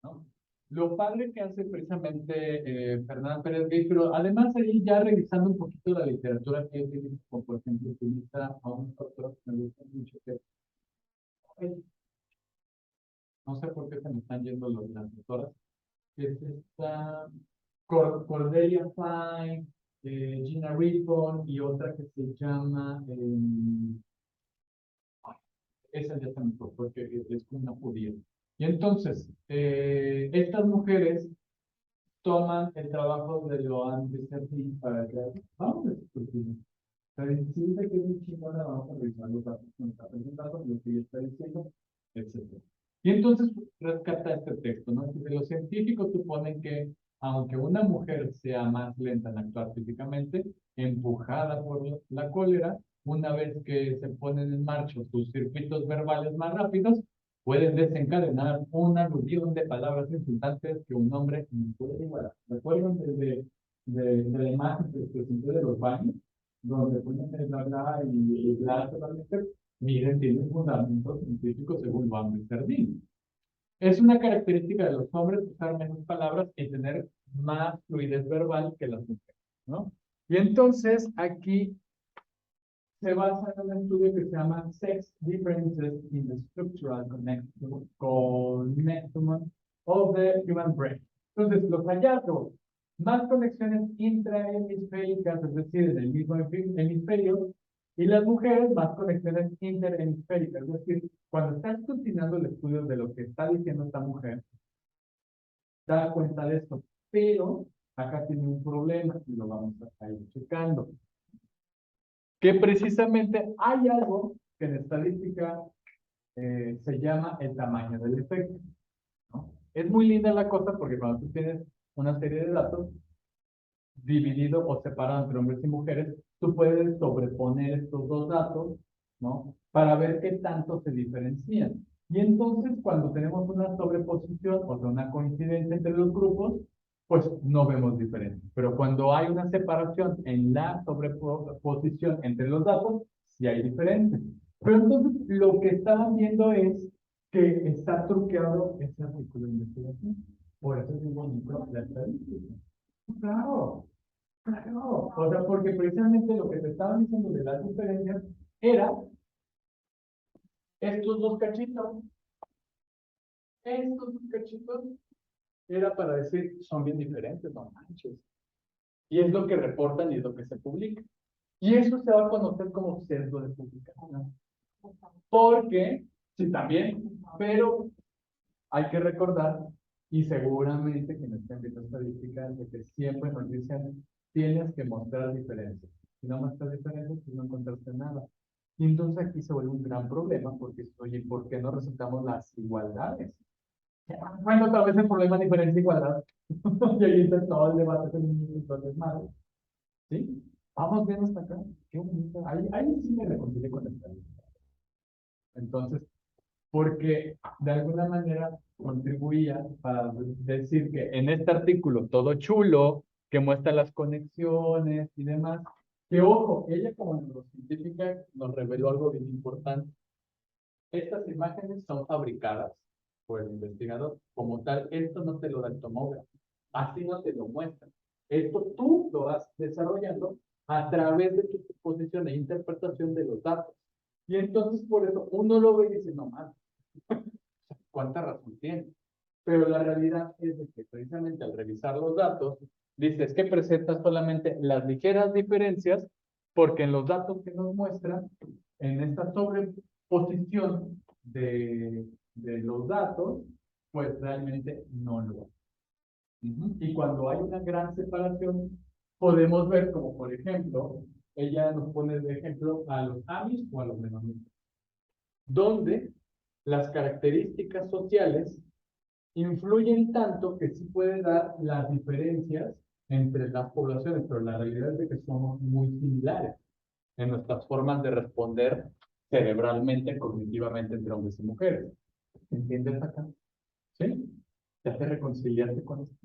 ¿no? Lo padre que hace precisamente Fernán Pérez Gay, pero además ahí ya revisando un poquito la literatura que utiliza, como por ejemplo utiliza a un autor que me gusta mucho, que no sé por qué se me están yendo las autoras, que es esta Cordelia Fine, Gina Rippon y otra que se llama, esa ya se me fue porque es como una judía. Y entonces, estas mujeres toman el trabajo de Loan Rizardin para crear, vamos a discutir. La decisión de que es muy chingona, vamos a revisar los datos que nos está presentando, lo que ella está diciendo, etc. Y entonces rescata este texto, ¿no? Que los científicos suponen que, aunque una mujer sea más lenta en actuar físicamente, empujada por la cólera, una vez que se ponen en marcha sus circuitos verbales más rápidos, pueden desencadenar una aluvión de palabras insultantes que un hombre no puede igualar. ¿Recuerdan de la imagen que les presenté de los baños? Donde ponen el bla y bla totalmente, miren, tiene fundamentos científicos según Van Rizardin. Es una característica de los hombres usar menos palabras y tener más fluidez verbal que las mujeres, ¿no? Y entonces aquí se basa en un estudio que se llama Sex Differences in the Structural Connectome of the Human Brain. Entonces, los hallazgos, más conexiones intrahemisféricas, es decir, en el mismo hemisferio, y las mujeres, más conexiones interhemisféricas, es decir, cuando está escrutinando el estudio de lo que está diciendo esta mujer, da cuenta de esto, pero acá tiene un problema y lo vamos a ir checando. Que precisamente hay algo que en estadística se llama el tamaño del efecto, ¿no? Es muy linda la cosa porque cuando tú tienes una serie de datos dividido o separado entre hombres y mujeres, tú puedes sobreponer estos dos datos, ¿no? Para ver qué tanto se diferencian. Y entonces, cuando tenemos una sobreposición, o sea, una coincidencia entre los grupos, pues no vemos diferencia. Pero cuando hay una separación en la sobreposición entre los datos, sí hay diferencia. Pero entonces, lo que estaban viendo es que está truqueado ese artículo de investigación. Por eso es muy bonito la estadística. Claro, claro. O sea, porque precisamente lo que te estaban diciendo de las diferencias era estos dos cachitos. Estos dos cachitos era para decir, son bien diferentes, no manches. Y es lo que reportan y es lo que se publica. Y eso se va a conocer como sesgo de publicación. Porque, sí, también, pero hay que recordar, y seguramente quienes estén viendo estadísticas, de que siempre nos dicen, tienes que mostrar diferencias. Si no muestras diferencias, pues no encontraste nada. Y entonces aquí se vuelve un gran problema, porque, oye, ¿por qué no resultamos las igualdades? Bueno, tal vez el problema es diferencia e igualdad. Y ahí está todo el debate feminista y todo el desmadre. ¿Sí? Vamos bien hasta acá. Qué bonito. Ahí sí me reconcilié con la estadística. Entonces, porque de alguna manera contribuía para decir que en este artículo todo chulo, que muestra las conexiones y demás, que ojo, ella como neurocientífica nos reveló algo bien importante. Estas imágenes son fabricadas, por el investigador. Como tal, esto no te lo da el tomógrafo. Así no te lo muestra. Esto tú lo vas desarrollando a través de tu suposición e interpretación de los datos. Y entonces por eso uno lo ve y dice, no más, ¿cuánta razón tiene? Pero la realidad es de que precisamente al revisar los datos, dices que presenta solamente las ligeras diferencias, porque en los datos que nos muestran, en esta sobreposición de los datos, pues realmente no lo hay. Y cuando hay una gran separación, podemos ver como, por ejemplo, ella nos pone de ejemplo a los Amish o a los menonitas, donde las características sociales influyen tanto que sí puede dar las diferencias entre las poblaciones, pero la realidad es de que somos muy similares en nuestras formas de responder cerebralmente, cognitivamente entre hombres y mujeres. ¿Entiendes acá? ¿Sí? ¿Ya te reconciliaste con esto?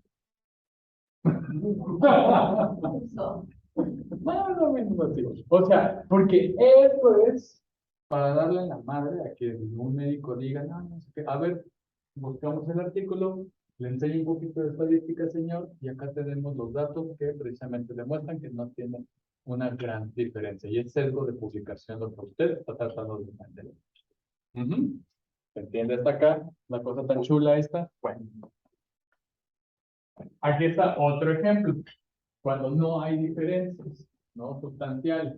Más o menos así. O sea, porque esto es para darle la madre a que un médico diga, no, no sé qué. A ver, buscamos el artículo, le enseño un poquito de estadística, señor, y acá tenemos los datos que precisamente demuestran que no tienen una gran diferencia. Y es sesgo de publicación lo que usted está tratando de entender. ¿Se entiende hasta acá? La cosa tan chula esta. Bueno. Aquí está otro ejemplo. Cuando no hay diferencias, ¿no? Sustanciales,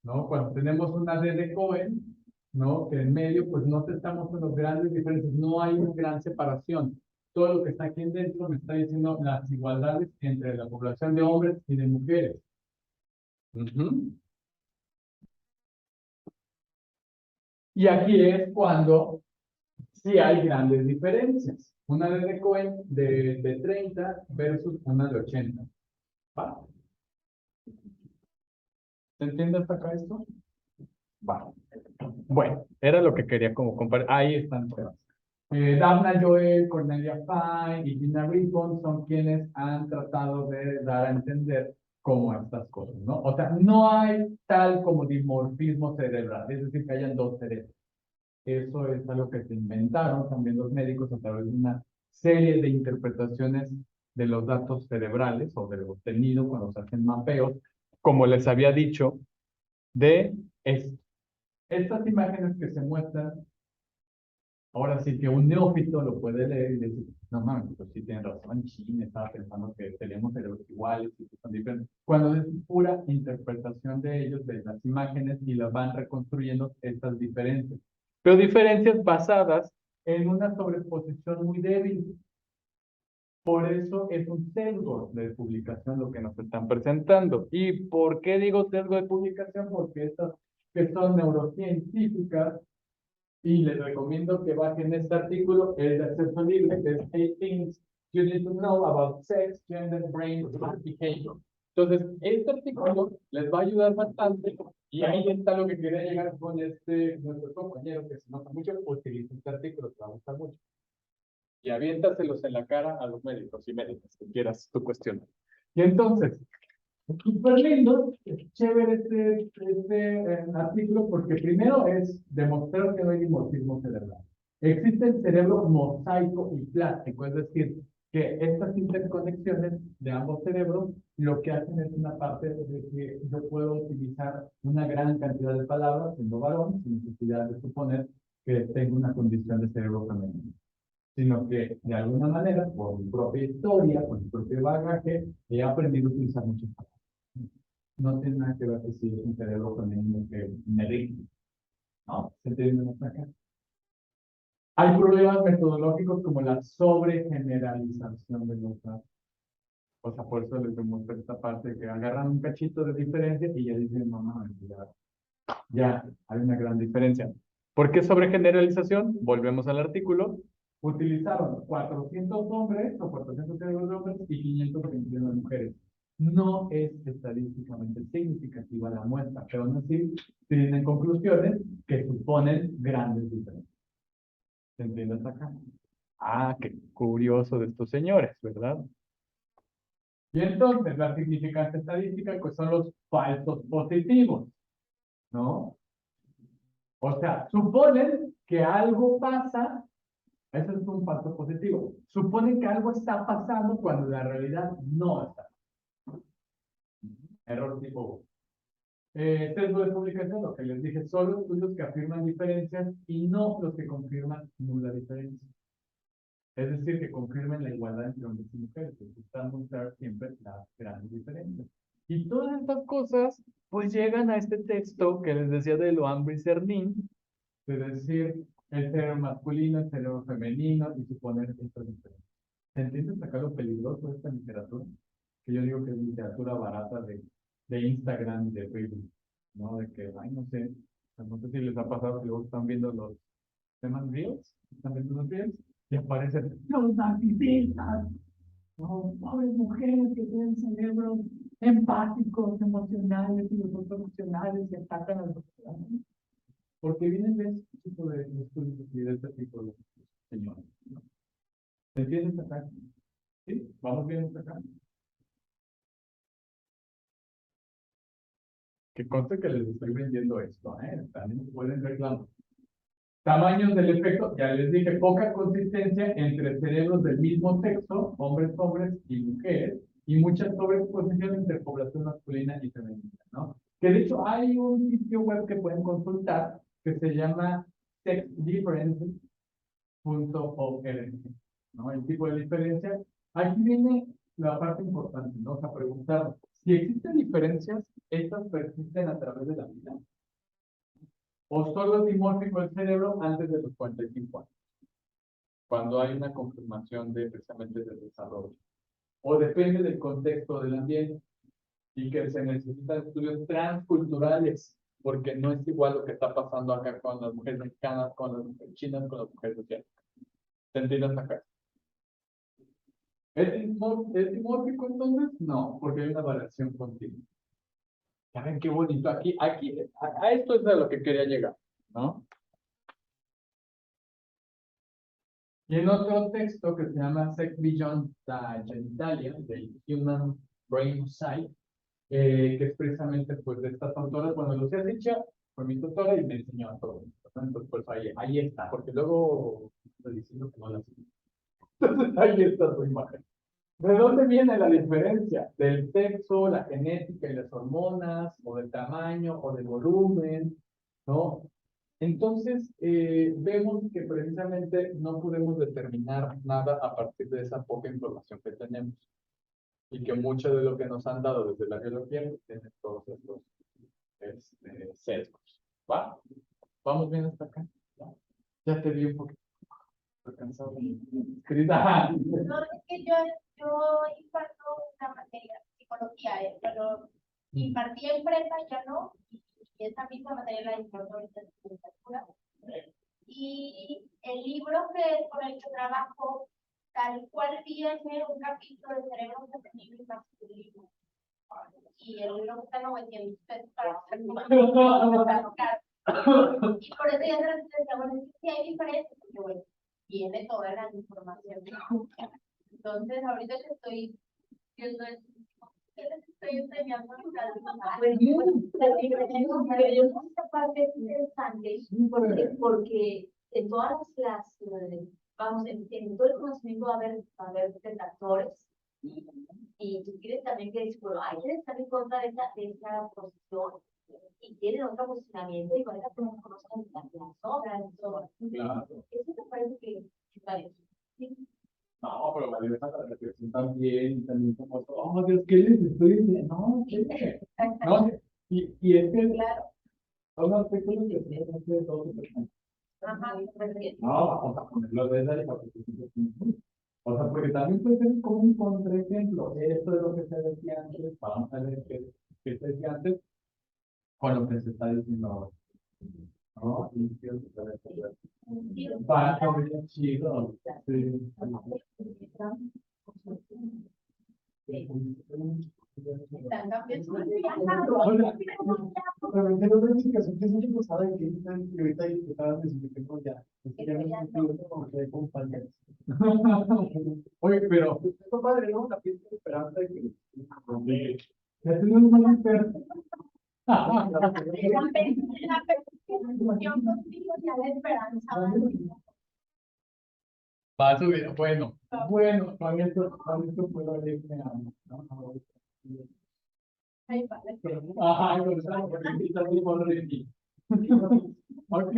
¿no? Cuando tenemos una D de Cohen, ¿no? Que en medio, pues no estamos con los grandes diferencias, no hay una gran separación. Todo lo que está aquí dentro me está diciendo las igualdades entre la población de hombres y de mujeres. Y aquí es cuando sí hay grandes diferencias. Una D de Cohen de 30 versus una de 80. ¿Va? ¿Se entiende hasta acá esto? Va. Bueno, era lo que quería como compartir. Ahí están pruebas. Daphne Joel, Cornelia Fine y Gina Ribbon son quienes han tratado de dar a entender cómo estas cosas, ¿no? O sea, no hay tal como dimorfismo cerebral, es decir, que hayan dos cerebros. Eso es algo que se inventaron también los médicos a través de una serie de interpretaciones de los datos cerebrales o de lo obtenido cuando se hacen mapeos, como les había dicho, de esto. Estas imágenes que se muestran, ahora sí que un neófito lo puede leer y decir, no mames, pues sí tienen razón, China estaba pensando que tenemos cerebros iguales y que son diferentes. Cuando es pura interpretación de ellos, de las imágenes, y las van reconstruyendo estas diferencias. Pero diferencias basadas en una sobreposición muy débil. Por eso es un sesgo de publicación lo que nos están presentando. ¿Y por qué digo sesgo de publicación? Porque estas que son neurocientíficas, y les recomiendo que bajen este artículo, es de acceso libre, que es 8 Things You Need to Know About Sex, Gender, Brain, and Behavior. Entonces, este artículo les va a ayudar bastante, y ahí está lo que quería llegar con nuestro compañero, que se nota mucho, utiliza este artículo, te va a gustar mucho. Y aviéntaselos en la cara a los médicos y médicas, que quieras tu cuestión. Y entonces, súper lindo, es chévere este artículo, porque primero es demostrar que no hay dimorfismo cerebral. Existe el cerebro mosaico y plástico, es decir, que estas interconexiones de ambos cerebros lo que hacen es una parte de que yo puedo utilizar una gran cantidad de palabras siendo varón, sin necesidad de suponer que tengo una condición de cerebro femenino, sino que de alguna manera, por mi propia historia, por mi propio bagaje, he aprendido a utilizar muchas palabras. No tiene nada que ver que si es un cerebro femenino que me rige. No, se entiende hasta acá. Hay problemas metodológicos como la sobregeneralización de los datos. O sea, por eso les demuestro esta parte de que agarran un cachito de diferencia y ya dicen, no, no, ya hay una gran diferencia. ¿Por qué sobregeneralización? Volvemos al artículo. Utilizaron 400 hombres o 400 cerebros de hombres y 521 de mujeres. No es estadísticamente significativa la muestra, pero aún así tienen conclusiones que suponen grandes diferencias. ¿Se entiende hasta acá? Ah, qué curioso de estos señores, ¿verdad? Y entonces la significancia estadística pues son los falsos positivos, ¿no? O sea, suponen que algo pasa Ese es un falso positivo. Supone que algo está pasando cuando la realidad no está. Error tipo sesgo de publicación, lo que les dije, solo estudios que afirman diferencias y no los que confirman nula diferencia. Es decir, que confirmen la igualdad entre hombres y mujeres, que buscan mostrar siempre las grandes diferencias. Y todas estas cosas, pues llegan a este texto que les decía de Loan Bricernin, es decir, el cerebro masculino, el cerebro femenino y suponer estas diferencias. ¿Se entiende hasta acá lo peligroso de esta literatura? Que yo digo que es literatura barata de Instagram y de Facebook, ¿no? De que, ay, no sé, no sé si les ha pasado que luego están viendo los temas reels, están viendo los reels, y aparecen los narcisistas, ¿no? Pobres mujeres que tienen cerebros empáticos, emocionales y los otros emocionales y atacan a los otros. Porque vienen de este tipo de estudios y de este tipo de señores, ¿no? ¿Se entiende hasta acá? ¿Sí? ¿Vamos bien hasta acá? Que conste que les estoy vendiendo esto, ¿eh? También pueden reclamar. Tamaños del efecto, ya les dije, poca consistencia entre cerebros del mismo sexo, hombres y mujeres, y mucha sobreexposición entre población masculina y femenina, ¿no? Que de hecho hay un sitio web que pueden consultar que se llama sexdifferences.org, ¿no? El tipo de diferencia. Aquí viene la parte importante, ¿no? O sea, preguntar, si existen diferencias, ¿estas persisten a través de la vida? ¿O solo es dimórfico el cerebro antes de los 45 años? Cuando hay una confirmación de precisamente del desarrollo. O depende del contexto del ambiente y que se necesitan estudios transculturales, porque no es igual lo que está pasando acá con las mujeres mexicanas, con las mujeres chinas, con las mujeres asiáticas. ¿Se entiende hasta acá? ¿Es dimórfico entonces? No, porque hay una variación continua. ¿Saben qué bonito? Aquí, a esto es a lo que quería llegar, ¿no? Y en otro texto que se llama Sex Beyond the Genitalia, de Human Brain Site, que es precisamente pues de estas autoras, cuando lo he dicho, fue mi tutora y me enseñó a todos. Entonces, pues ahí está, porque luego estoy diciendo que no la sigo. Entonces, ahí está tu imagen. ¿De dónde viene la diferencia? Del sexo, la genética y las hormonas, o del tamaño, o del volumen, ¿no? Entonces, vemos que precisamente no podemos determinar nada a partir de esa poca información que tenemos. Y que mucho de lo que nos han dado desde la biología tiene todos estos sesgos. ¿Va? ¿Vamos bien hasta acá? ¿Va? Ya te vi un poquito cansado. Querida. No, es que yo imparto una materia, psicología, pero impartí en prepa, ya no, y esa misma materia la imparto ahorita en licenciatura. Y el libro con el que trabajo, tal cual viene un capítulo de cerebro femenino y masculino. Y el libro cuesta 900 pesos para hacer y por eso ya se les decía, bueno, si hay diferencias, porque bueno, viene toda la información. Entonces, ahorita que estoy viendo esto, ¿qué les estoy enseñando? Esta parte es interesante porque en todas las vamos, en todo el conocimiento va a haber detractores y tú quieres también que dices, bueno, hay quienes están en contra de esa posición y tienen otro posicionamiento y con esa que no conocen las obras. Eso me parece que está bien. ¿Sí? No, pero me dejas representar bien, también como, oh, Dios, ¿qué les estoy diciendo? No, ¿qué? No, y es que, Claro. son artículos que se hacen de todo su persona. Ajá, No, vamos a ponerlo de esa y o sea, porque también puede ser como un contraejemplo. Esto es lo que se decía antes, vamos a ver qué se decía antes con lo que se está diciendo ahora. ¿No? Y quiero que se vea. Va a bien chido. Sí. Están cambiando. Oye, pero esto padre, ¿no? La fiesta de esperanza de que ya tenemos una esperanza. La percepción contigo ya la esperanza. Va a subir, bueno, con esto puedo irme a... Ay, vale. Ajá, porque está muy bueno de mí. Ok,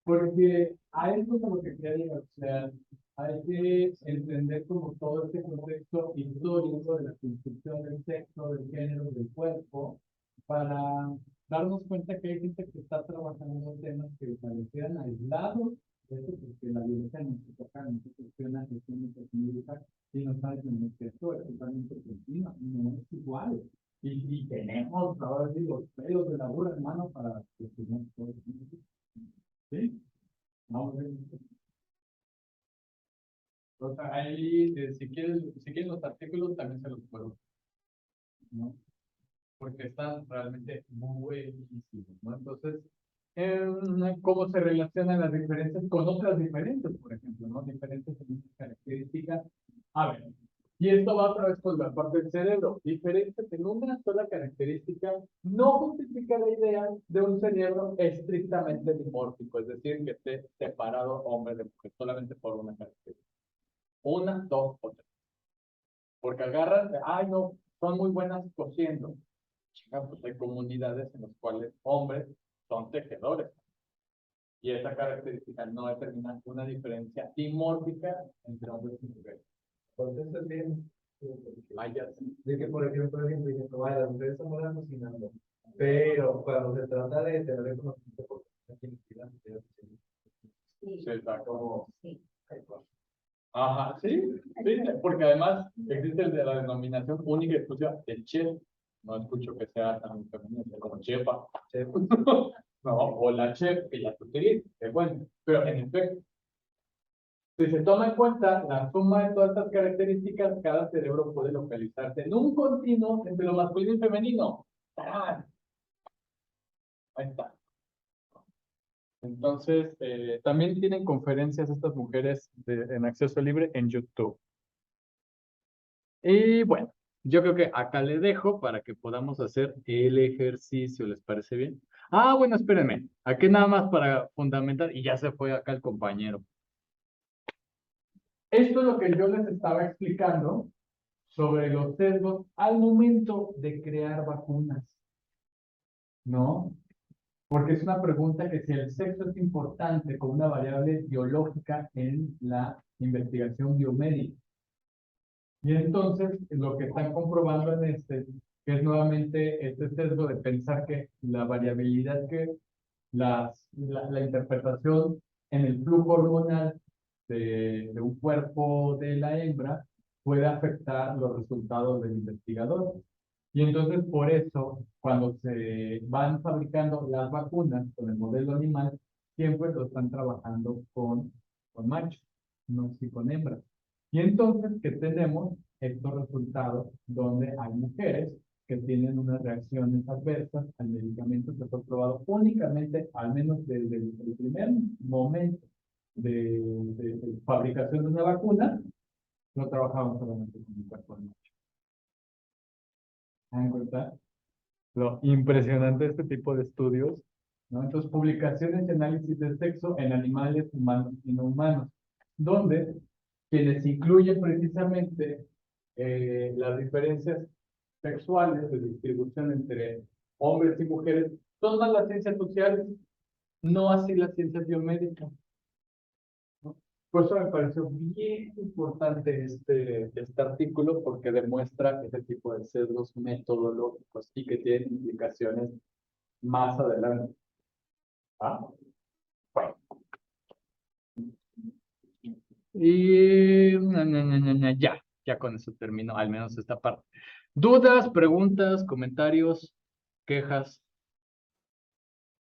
porque a esto es lo que quería llegar, o sea, hay que entender como todo este contexto histórico de la construcción del sexo, del género, del cuerpo, para darnos cuenta que hay gente que está trabajando en temas que parecieran aislados de eso, porque la violencia no se toca, no se cuestiona, no se significa, y no sabes que esto es totalmente continua, no es igual. Y tenemos, ahora sí, los pelos de la burra, hermano, para cuestionar todo esto. ¿Sí? Vamos a ver. O sea, ahí, si quieren los artículos, también se los puedo, ¿no? Porque están realmente buenísimos, ¿no? Entonces, ¿cómo se relacionan las diferencias con otras diferencias, por ejemplo, ¿no? Diferentes en estas características. A ver, y esto va otra vez con la parte del cerebro. Diferencias en una sola característica no justifica la idea de un cerebro estrictamente dimórfico, es decir, que esté separado hombre de mujer solamente por una característica. Una, dos o tres. Porque agarran, ay no, son muy buenas cosiendo. Chica, pues hay comunidades en las cuales hombres son tejedores. Y esa característica no determina una diferencia dimórfica entre hombres y mujeres. Entonces es bien. Vaya, De que, por ejemplo, vaya, las mujeres son buenas cocinando, pero cuando se trata de tener reconocimiento por Sí, se está como... sí. Ajá, sí, sí, porque además existe el de la denominación única y exclusiva del chef. No escucho que sea tan femenino como chefa. No, o la chef que ya se utiliza, es bueno. Pero en efecto, si se toma en cuenta la suma de todas estas características, cada cerebro puede localizarse en un continuo entre lo masculino y femenino. ¡Tarán! Ahí está. Entonces, también tienen conferencias estas mujeres en acceso libre en YouTube. Y bueno, yo creo que acá le dejo para que podamos hacer el ejercicio, ¿les parece bien? Ah, bueno, espérenme. Aquí nada más para fundamentar, y ya se fue acá el compañero. Esto es lo que yo les estaba explicando sobre los sesgos al momento de crear vacunas, ¿no? Porque es una pregunta que si el sexo es importante como una variable biológica en la investigación biomédica. Y entonces lo que están comprobando en que es nuevamente este sesgo de pensar que la variabilidad que la interpretación en el flujo hormonal de un cuerpo de la hembra puede afectar los resultados del investigador. Y entonces por eso, cuando se van fabricando las vacunas con el modelo animal, siempre lo están trabajando con machos, no si con hembras. Y entonces, ¿qué tenemos? Estos resultados donde hay mujeres que tienen unas reacciones adversas al medicamento que fue probado únicamente, al menos desde el primer momento de fabricación de una vacuna, no trabajamos solamente con el cuerpo de macho. ¿Se dan cuenta? Lo impresionante de este tipo de estudios, ¿no? Entonces, publicaciones y análisis del sexo en animales humanos y no humanos, donde quienes incluyen precisamente las diferencias sexuales de distribución entre hombres y mujeres, son más las ciencias sociales, no así las ciencias biomédicas, ¿no? Por eso me pareció bien importante este artículo, porque demuestra ese tipo de sesgos metodológicos y que tienen implicaciones más adelante. ¿Ah? Bueno. Y ya con eso termino, al menos esta parte. ¿Dudas, preguntas, comentarios, quejas?